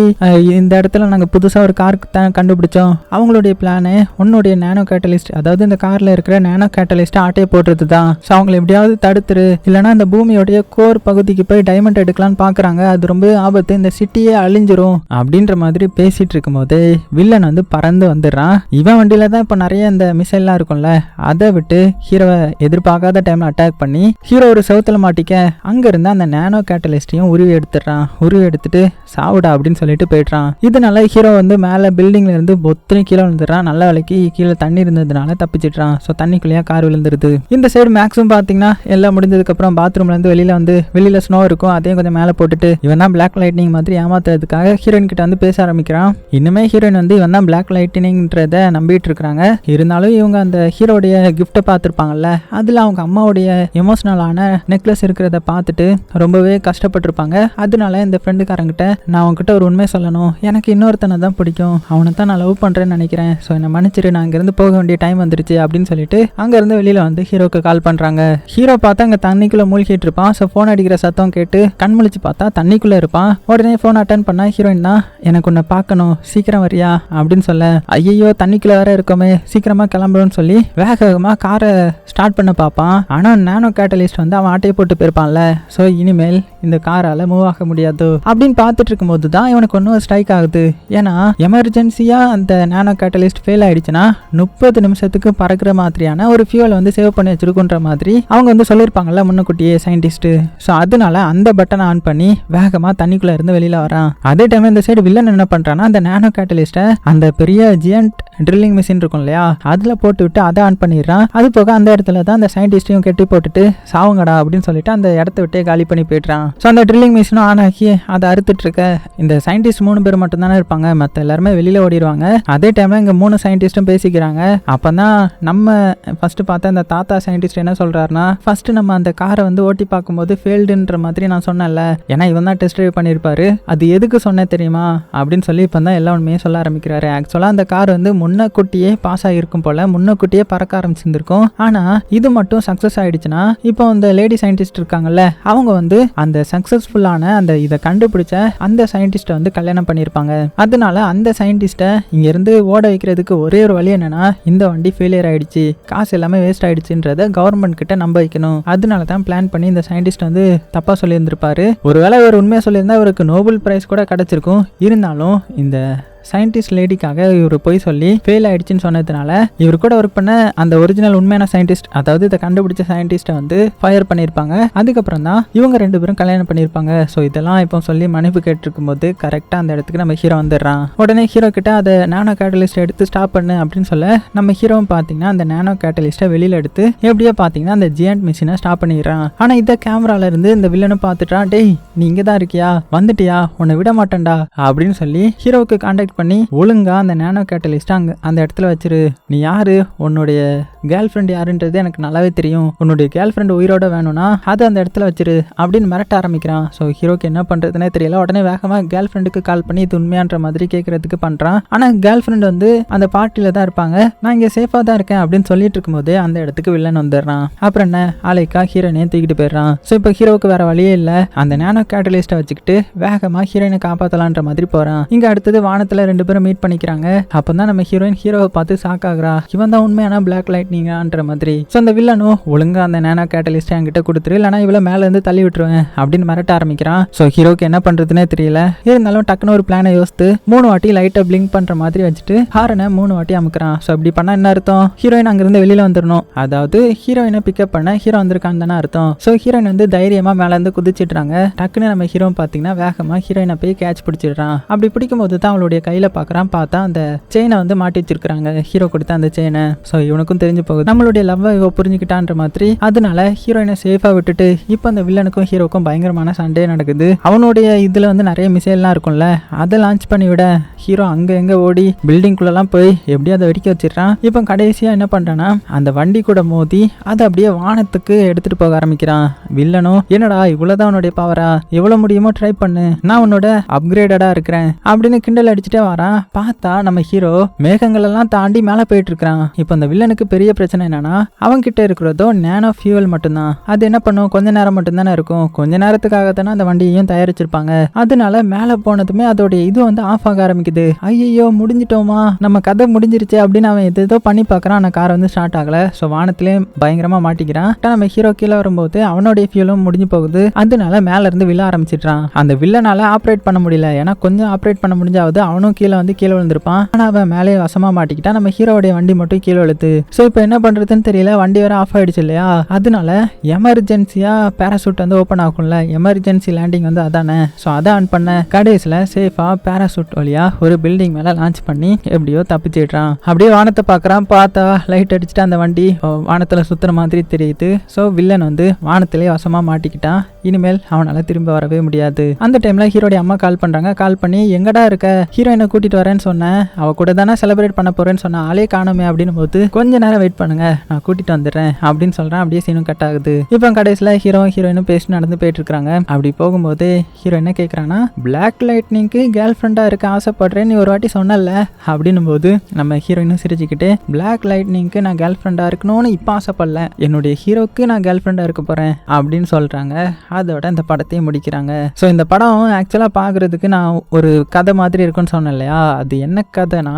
இந்த இடத்துல நாங்க புதுசா ஒரு காருக்கு தான் கண்டுபிடிச்சோம், அவங்களுடைய பிளானு உன்னுடைய நானோ கேட்டலிஸ்ட், அதாவது இந்த கார்ல இருக்கிற நானோ கேட்டலிஸ்ட் ஆட்டையை போடுறது தான். ஸோ அவங்களை எப்படியாவது தடுத்துரு, இல்லைன்னா இந்த பூமியோடைய கோர் பகுதிக்கு போய் டைமண்ட் எடுக்கலான்னு பாக்குறாங்க, அது ரொம்ப ஆபத்து, இந்த சிட்டியே அழிஞ்சிரும் அப்படின்ற மாதிரி பேசிட்டு இருக்கும்போது வில்லன் வந்து பறந்து வந்துடுறான். இவன் வண்டியில தான் இப்போ நிறைய இந்த மிசைல்லாம் இருக்கும்ல, அதை விட்டு ஹீரோவை எதிர்பார்க்காத டைம்ல அட்டாக் பண்ணி ஹீரோ ஒரு சவுத்துல மாட்டிக்க அங்க இருந்து அந்த நானோ கேட்டலிஸ்டையும் உருவி எடுத்துடுறான். உருவி எடுத்துட்டு சாவுடா அப்படின்னு சொல்லிட்டு போயிடுறான். இதனால ஹீரோ வந்து மேல பில்டிங்ல இருந்து பொத்துன்னு கீழே விழுந்துடுறான். நல்ல வேலைக்கு கீழே தண்ணி இருந்ததுனால தப்பிச்சிடுறான். ஸோ தண்ணிக்குள்ளேயே கார் விழுந்துருது. இந்த சைடு மேக்ஸிமம் பாத்தீங்கன்னா எல்லாம் முடிஞ்சதுக்கு அப்புறம் பாத்ரூம்ல இருந்து வெளியில ஸ்னோ இருக்கும், அதையும் கொஞ்சம் மேல போட்டுட்டு இவன் தான் பிளாக் லைட்னிங் மாதிரி ஏமாத்துறதுக்காக ஹீரோயின் கிட்ட வந்து பேச ஆரம்பிக்கிறான். இன்னுமே ஹீரோயின் வந்து இவன் தான் பிளாக் லைட்னிங்ன்றத நம்பிட்டு இருக்காங்க. இருந்தாலும் இவங்க அந்த ஹீரோடைய கிஃப்ட்டை பார்த்துருப்பாங்கல்ல, அதுல அவங்க அம்மாவுடைய எமோஷனலான நெக்லஸ் இருக்கிறத பார்த்துட்டு ரொம்பவே கஷ்டப்பட்டிருப்பாங்க. அதனால இந்த ஃப்ரெண்டுக்காரங்கிட்ட நான் அவங்ககிட்ட ஒரு உண்மை சொல்லணும், எனக்கு இன்னொருத்தனை தான் பிடிக்கும், அவனை தான் நான் லவ் பண்றேன்னு நினைக்கிறேன், ஸோ என்னை மன்னிச்சிரு, நான் இங்கிருந்து போக வேண்டிய டைம் வந்துருச்சு அப்படின்னு சொல்லிட்டு அங்க இருந்து வெளியில வந்து ஹீரோக்கு கால் பண்றாங்க. ஹீரோ பார்த்தா அங்க தண்ணிக்குள்ள மூழ்கிட்டு இருப்பான். ஸோ போன் அடிக்கிற சத்தம் கேட்டு கண் முழிச்சு பார்த்தா தண்ணிக்குள்ள இருப்பான். உடனே போன் அட்டன் பண்ணா ஹீரோயின் தான் எனக்கு உன்னை பார்க்கணும், சீக்கிரம் வரியா அப்படின்னு சொல்ல ஐயோ தண்ணிக்குள்ள வேற இருக்கோமே, சீக்கிரமா கிளம்புறோம்னு சொல்லி வேகமா காரை ஸ்டார்ட் பண்ண பார்ப்பான். ஆனா நானோ கேட்டலிஸ்ட் வந்து அவன் ஆட்டையை போட்டு போயிருப்பான்ல, ஸோ இனிமேல் இந்த காரால மூவ் ஆக முடியாது அப்படின்னு பார்த்துட்டு இருக்கும்போது தான் இவனுக்கு ஒன்றும் ஸ்ட்ரைக் ஆகுது. ஏன்னா எமர்ஜென்சியா அந்த நானோ கேட்டலிஸ்ட் ஃபெயில் ஆயிடுச்சுன்னா 30 நிமிஷத்துக்கு பறக்கிற மாதிரியான ஒரு ஃபியூவல் வந்து சேவ் பண்ணி வச்சிருக்குன்ற மாதிரி அவங்க வந்து சொல்லியிருப்பாங்கல்ல முன்னக்கூட்டியே சயின்டிஸ்ட். ஸோ அதனால அந்த பட்டனை ஆன் பண்ணி வேகமா தண்ணிக்குள்ள இருந்து வெளியில வரான். அதே டைம் இந்த சைடு வில்லன் என்ன பண்றான்னா அந்த நானோ கேட்டலிஸ்ட்டை அந்த பெரிய ஜியன்ட் ட்ரில்லிங் மிஷின் இருக்கும் இல்லையா, அதுல போட்டு விட்டு அதை ஆன் பண்ணிடுறான். அது போக அந்த இடத்துல தான் அந்த சயின்டிஸ்டையும் கெட்டி போட்டுட்டு சாவுங்கடா அப்படின்னு சொல்லிட்டு அந்த இடத்த விட்டே காலி பண்ணி போயிடுறான். ஸோ அந்த ட்ரில்லிங் மிஷினும் ஆன் ஆகி அதை அறுத்துட்டு இருக்க இந்த சயின்டிஸ்ட் 3 பேர் மட்டும் தானே இருப்பாங்க, மற்ற எல்லாருமே வெளியில ஓடிடுவாங்க. அதே டைம்ல இங்க 3 சயின்டிஸ்டும் பேசிக்கிறாங்க. அப்பதான் நம்ம ஃபர்ஸ்ட் பார்த்த அந்த தாத்தா சயின்டிஸ்ட் என்ன சொல்றாருன்னா, ஃபர்ஸ்ட் நம்ம அந்த காரை வந்து ஓட்டி பார்க்கும்போது ஃபெயில்டுன்ற மாதிரி நான் சொன்னேன்ல, ஏன்னா இவன் தான் டெஸ்ட் ட்ரைவ் பண்ணியிருப்பாரு, அது எதுக்கு சொன்னேன் தெரியுமா அப்படின்னு சொல்லி இப்போ தான் எல்லா உண்மையே சொல்ல ஆரம்பிக்கிறாரு. ஆக்சுவலா அந்த கார் வந்து முன்னக்கூட்டியே பாஸ் ஆகிருக்கும் போல, முன்னக்கூட்டியே பறக்க ஆரம்பிச்சிருந்திருக்கும். ஆனா இது மட்டும் சக்சஸ் ஆயிடுச்சுன்னா இப்போ அந்த லேடி சயின்டிஸ்ட் இருக்காங்கல்ல, அவங்க வந்து அந்த சக்சஸ்ஃபுல்லான அந்த இதை கண்டுபிடிச்ச அந்த சயின்டிஸ்ட்டை வந்து கல்யாணம் பண்ணியிருப்பாங்க. அதனால அந்த சயின்டிஸ்ட்டை இங்க இருந்து ஓட வைக்கிறதுக்கு ஒரே ஒரு வழி என்னன்னா, இந்த வண்டி ஃபெயிலியர் ஆயிடுச்சு, காசு எல்லாமே வேஸ்ட் ஆயிடுச்சுன்றத கவர்மெண்ட் கிட்ட நம்ப வைக்கணும். அதனால தான் பிளான் பண்ணி இந்த சயின்டிஸ்ட் வந்து தப்பா சொல்லியிருந்திருப்பாரு. ஒருவேளை இவர் உண்மையா சொல்லியிருந்தா இவருக்கு நோபல் பிரைஸ் கூட கிடைச்சிருக்கும். இருந்தாலும் இந்த சயின்டிஸ்ட் லேடிக்காக இவர் போய் சொல்லி ஃபெயில் ஆயிடுச்சுன்னு சொன்னதுனால இவர் கூட ஒர்க் பண்ண அந்த ஒரிஜினல் உண்மையான சயின்டிஸ்ட், அதாவது இதை கண்டுபிடிச்ச சயின்டிஸ்ட்டை வந்து ஃபயர் பண்ணியிருப்பாங்க. அதுக்கப்புறம் தான் இவங்க 2 பேரும் கல்யாணம் பண்ணியிருப்பாங்க. ஸோ இதெல்லாம் இப்போ சொல்லி மன்னிப்பு கேட்டிருக்கும் போது கரெக்டாக அந்த இடத்துக்கு நம்ம ஹீரோ வந்துடுறான். உடனே ஹீரோ கிட்ட அதை நானோ கேட்டலிஸ்ட் எடுத்து ஸ்டாப் பண்ணு அப்படின்னு சொல்ல நம்ம ஹீரோவும் பார்த்தீங்கன்னா அந்த நானோ கேட்டலிஸ்ட்டை வெளியில் எடுத்து எப்படியோ பார்த்தீங்கன்னா அந்த ஜியன்ட் மிஷினை ஸ்டாப் பண்ணிடுறான். ஆனால் இதை கேமரால இருந்து இந்த வில்லனும் பார்த்துட்டான். டேய் நீ இங்கே தான் இருக்கியா, வந்துட்டியா, உன்னை விட மாட்டேன்டா அப்படின்னு சொல்லி ஹீரோவுக்கு கான்டாக்ட் பண்ணி ஒழுங்கா அந்த நானோ கேட்டலிஸ்ட் அங்க அந்த இடத்துல வச்சிரு, நீ யாரு, உன்னுடைய கேர்ள் ஃப்ரெண்ட் யாருன்றது எனக்கு நல்லாவே தெரியும், உன்னுடைய கேர்ள் ஃப்ரெண்ட் உயிரோட வேணும்னா அதை அந்த இடத்துல வச்சிரு அப்படின்னு மிரட்ட ஆரம்பிக்கிறான். ஸோ ஹீரோக்கு என்ன பண்றதுன்னே தெரியல. உடனே வேகமா கேர்ள் ஃப்ரெண்டுக்கு கால் பண்ணி இது உண்மையான்ற மாதிரி கேட்கறதுக்கு பண்றான். ஆனா கேர்ள் ஃப்ரெண்ட் வந்து அந்த பார்ட்டியில தான் இருப்பாங்க, நான் இங்க சேஃபா தான் இருக்கேன் அப்படின்னு சொல்லிட்டு இருக்கும்போது அந்த இடத்துக்கு வில்லன் வந்துடுறான். அப்புறம் என்ன ஆலைக்கா ஹீரோயினை தூக்கிட்டு போயிடுறான். ஸோ இப்போ ஹீரோவுக்கு வேற வழியே இல்லை, அந்த நானோ கேட்டலிஸ்ட்டை வச்சுக்கிட்டு வேகமா ஹீரோயினை காப்பாத்தலான்ற மாதிரி போறான். இங்க அடுத்தது வானத்துல ஹாஸ்பிட்டல்ல 2 பேரும் மீட் பண்ணிக்கிறாங்க. அப்பதான் நம்ம ஹீரோயின் ஹீரோவை பார்த்து ஷாக் ஆகுறா. இவன் தான் உண்மையான பிளாக் லைட்னிங்கான்ற மாதிரி. ஸோ அந்த வில்லனும் ஒழுங்கா அந்த நேனோ கேட்டலிஸ்ட் என்கிட்ட கொடுத்துரு, இல்லைனா இவ்வளோ மேல இருந்து தள்ளி விட்டுருவேன் அப்படின்னு மிரட்ட ஆரம்பிக்கிறான். ஸோ ஹீரோக்கு என்ன பண்றதுன்னே தெரியல. இருந்தாலும் டக்குன்னு ஒரு பிளானை யோசித்து 3 வாட்டி லைட்டை பிளிங்க் பண்ற மாதிரி வச்சுட்டு ஹாரனை 3 வாட்டி அமுக்குறான். ஸோ இப்படி பண்ணா என்ன அர்த்தம்? ஹீரோயின் அங்கிருந்து வெளியில வந்துடணும். அதாவது ஹீரோயினை பிக்கப் பண்ண ஹீரோ வந்திருக்கான்னு தானே அர்த்தம். ஸோ ஹீரோயின் வந்து தைரியமா மேல இருந்து குதிச்சிடுறாங்க. டக்குன்னு நம்ம ஹீரோ பாத்தீங்கன்னா வேகமா ஹீரோயினை போய் கேட்ச் பிடிச்சிடுறான். அப்படி பிடிக்கும் போது தான் அவளுடைய கையில பாக்குறான். பார்த்தா அந்த செயினை வந்து மாட்டி வச்சிருக்காங்க, ஹீரோ கொடுத்த அந்த செயினை. ஸோ இவனுக்கும் தெரிஞ்சு போகுது நம்மளுடைய லவ்வை இவ புரிஞ்சுக்கிட்டான்ற மாதிரி. அதனால ஹீரோயினை சேஃபா விட்டுட்டு இப்போ அந்த வில்லனுக்கும் ஹீரோக்கும் பயங்கரமான சண்டே நடக்குது. அவனுடைய இதுல வந்து நிறைய மிசைல்லாம் இருக்கும்ல, அதை லான்ச் பண்ணி விட ஹீரோ அங்க எங்க ஓடி பில்டிங்குள்ளெல்லாம் போய் எப்படியும் அதை வெடிக்க வச்சிடறான். இப்போ கடைசியா என்ன பண்றான்னா அந்த வண்டி கூட மோதி அதை அப்படியே வானத்துக்கு எடுத்துட்டு போக ஆரம்பிக்கிறான். வில்லனும் என்னடா இவ்வளவுதான் உன்னுடைய பவரா, எவ்வளவு முடியுமோ ட்ரை பண்ணு, நான் உன்னோட அப்கிரேடடா இருக்கிறேன் அப்படின்னு கிண்டல் அடிச்சுட்டே வரான். பார்த்தா நம்ம ஹீரோ மேகங்கள் எல்லாம் தாண்டி மேல போயிட்டு இருக்கான். இப்போ அந்த வில்லனுக்கு பெரிய பிரச்சனை என்னன்னா அவன் கிட்ட இருக்கிறதோ நேனோ ஃபியூவல் மட்டும்தான். அது என்ன பண்ணும், கொஞ்ச நேரம் மட்டும் தானே இருக்கும், கொஞ்ச நேரத்துக்காக தானே அந்த வண்டியையும் தயாரிச்சிருப்பாங்க. அதனால மேல போனதுமே அதோடைய இது வந்து ஆஃப் ஆக ஆரம்பிக்குது. ஐயோ முடிஞ்சிட்டோமா, நம்ம கதை முடிஞ்சிருச்சு அப்படின்னு அவன் ஏதோ பண்ணி பார்க்கறான். ஆனா கார் வந்து ஸ்டார்ட் ஆகல. ஸோ வானத்திலே பயங்கரமா மாட்டிக்கிறான். நம்ம ஹீரோ கீழே வரும்போது அவனுடைய ஃபியூலும் முடிஞ்சு போகுது. அதனால மேல இருந்து விழ ஆரம்பிச்சிட்டான். அந்த வில்லனால ஆப்ரேட் பண்ண முடியல, ஏன்னா கொஞ்சம் ஆப்ரேட் பண்ண முடிஞ்சாவது அவனும் கீழே வந்து கீழே விழுந்திருப்பான். ஆனா அவன் மேலே வசமா மாட்டிக்கிட்டா. நம்ம ஹீரோடைய வண்டி மட்டும் கீழே விழுது. ஸோ இப்போ என்ன பண்றதுன்னு தெரியல, வண்டி வேற ஆஃப் ஆயிடுச்சு இல்லையா. அதனால எமர்ஜென்சியா பேராசூட் வந்து ஓப்பன் ஆகும்ல, எமர்ஜென்சி லேண்டிங் வந்து அதானே. ஸோ அதை ஆன் பண்ண கடைசியில் சேஃபா பேராசூட் வழியா ஒரு பில்டிங் மேல லான்ச் பண்ணி எப்படியோ தப்பிச்சிடுறான். அப்படியே வானத்தை பார்க்கறான். பார்த்தா லைட் அடிச்சுட்டு அந்த வண்டி வானத்துல சுத்துற மாதிரி தெரியுது. ஸோ வில்லன் வந்து வானத்திலே வசமா மாட்டிக்கிட்டான். இனிமேல் அவனால திரும்ப வரவே முடியாது. அந்த டைம்ல ஹீரோடைய அம்மா கால் பண்றாங்க. கால் பண்ணி எங்கடா இருக்க, ஹீரோயினை கூட்டிட்டு வரேன்னு சொன்னேன், அவ கூட தானே செலிப்ரேட் பண்ண போறேன்னு சொன்ன, ஆளே காணுமே அப்படின்னு போது கொஞ்ச நேரம் வெயிட் பண்ணுங்க, நான் கூட்டிட்டு வந்துடுறேன் அப்படின்னு சொல்றேன். அப்படியே சீனும் கட் ஆகுது. இப்போ கடைசியில ஹீரோயினும் பேசி நடந்து போயிட்டு இருக்காங்க. அப்படி போகும்போது ஹீரோ என்ன கேட்கறான்னா பிளாக் லைட்னிங்க்கு கேர்ள் ஃப்ரெண்டா இருக்க ஆசைப்படுறேன்னு ஒரு வாட்டி சொன்னல அப்படின்னு போது நம்ம ஹீரோயினும் சிரிச்சுக்கிட்டு பிளாக் லைட்னிங்க்கு நான் கேர்ள் ஃப்ரெண்டா இருக்கணும்னு இப்போ ஆசைப்படல, என்னுடைய ஹீரோக்கு நான் கேர்ள் ஃப்ரெண்டா இருக்க போறேன் அப்படின்னு சொல்றாங்க. அதோட இந்த படத்தையும் முடிக்கிறாங்க. ஸோ இந்த படம் ஆக்சுவலாக பார்க்குறதுக்கு நான் ஒரு கதை மாதிரி இருக்குன்னு சொன்னேன் இல்லையா, அது என்ன கதைனா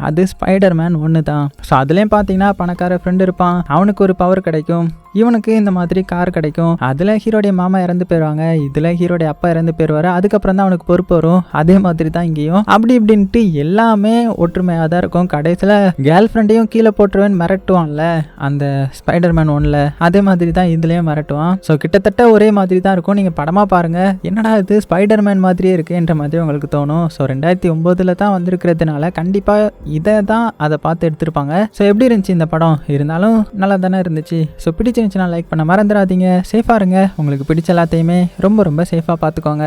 அது ஸ்பைடர்மேன் 1 தான். ஸோ அதுலேயும் பார்த்தீங்கன்னா பணக்கார ஃப்ரெண்டு இருப்பான், அவனுக்கு ஒரு பவர் கிடைக்கும், இவனுக்கு இந்த மாதிரி கார் கிடைக்கும். அதில் ஹீரோடைய மாமா இறந்து போயிடுவாங்க, இதில் ஹீரோடைய அப்பா இறந்து போயிடுவார். அதுக்கப்புறம் தான் அவனுக்கு பொறுப்பு வரும். அதே மாதிரி தான் இங்கேயும் அப்படி இப்படின்ட்டு எல்லாமே ஒற்றுமையாக தான் இருக்கும். கடைசியில் கேர்ள் ஃப்ரெண்டையும் கீழே போட்டுருவேன்னு மிரட்டுவான்ல அந்த ஸ்பைடர்மேன் 1ல், அதே மாதிரி தான் இதுலேயும் மிரட்டுவான். ஸோ கிட்டத்தட்ட ஒரே மாதிரி தான் இருக்கும். நீங்கள் படமாக பாருங்கள், என்னடா இது ஸ்பைடர்மேன் மாதிரியே இருக்குன்ற மாதிரி உங்களுக்கு தோணும். ஸோ 2009 தான் வந்திருக்கிறதுனால கண்டிப்பாக இதை தான் அதை பார்த்து எடுத்திருப்பாங்க. ஸோ எப்படி இருந்துச்சு இந்த படம்? இருந்தாலும் நல்லா தானே இருந்துச்சு. ஸோ பிடிச்சிருந்துச்சுன்னா லைக் பண்ண மறந்துடாதீங்க. சேஃபாக இருங்க, உங்களுக்கு பிடிச்ச எல்லாத்தையுமே ரொம்ப ரொம்ப சேஃபாக பார்த்துக்கோங்க.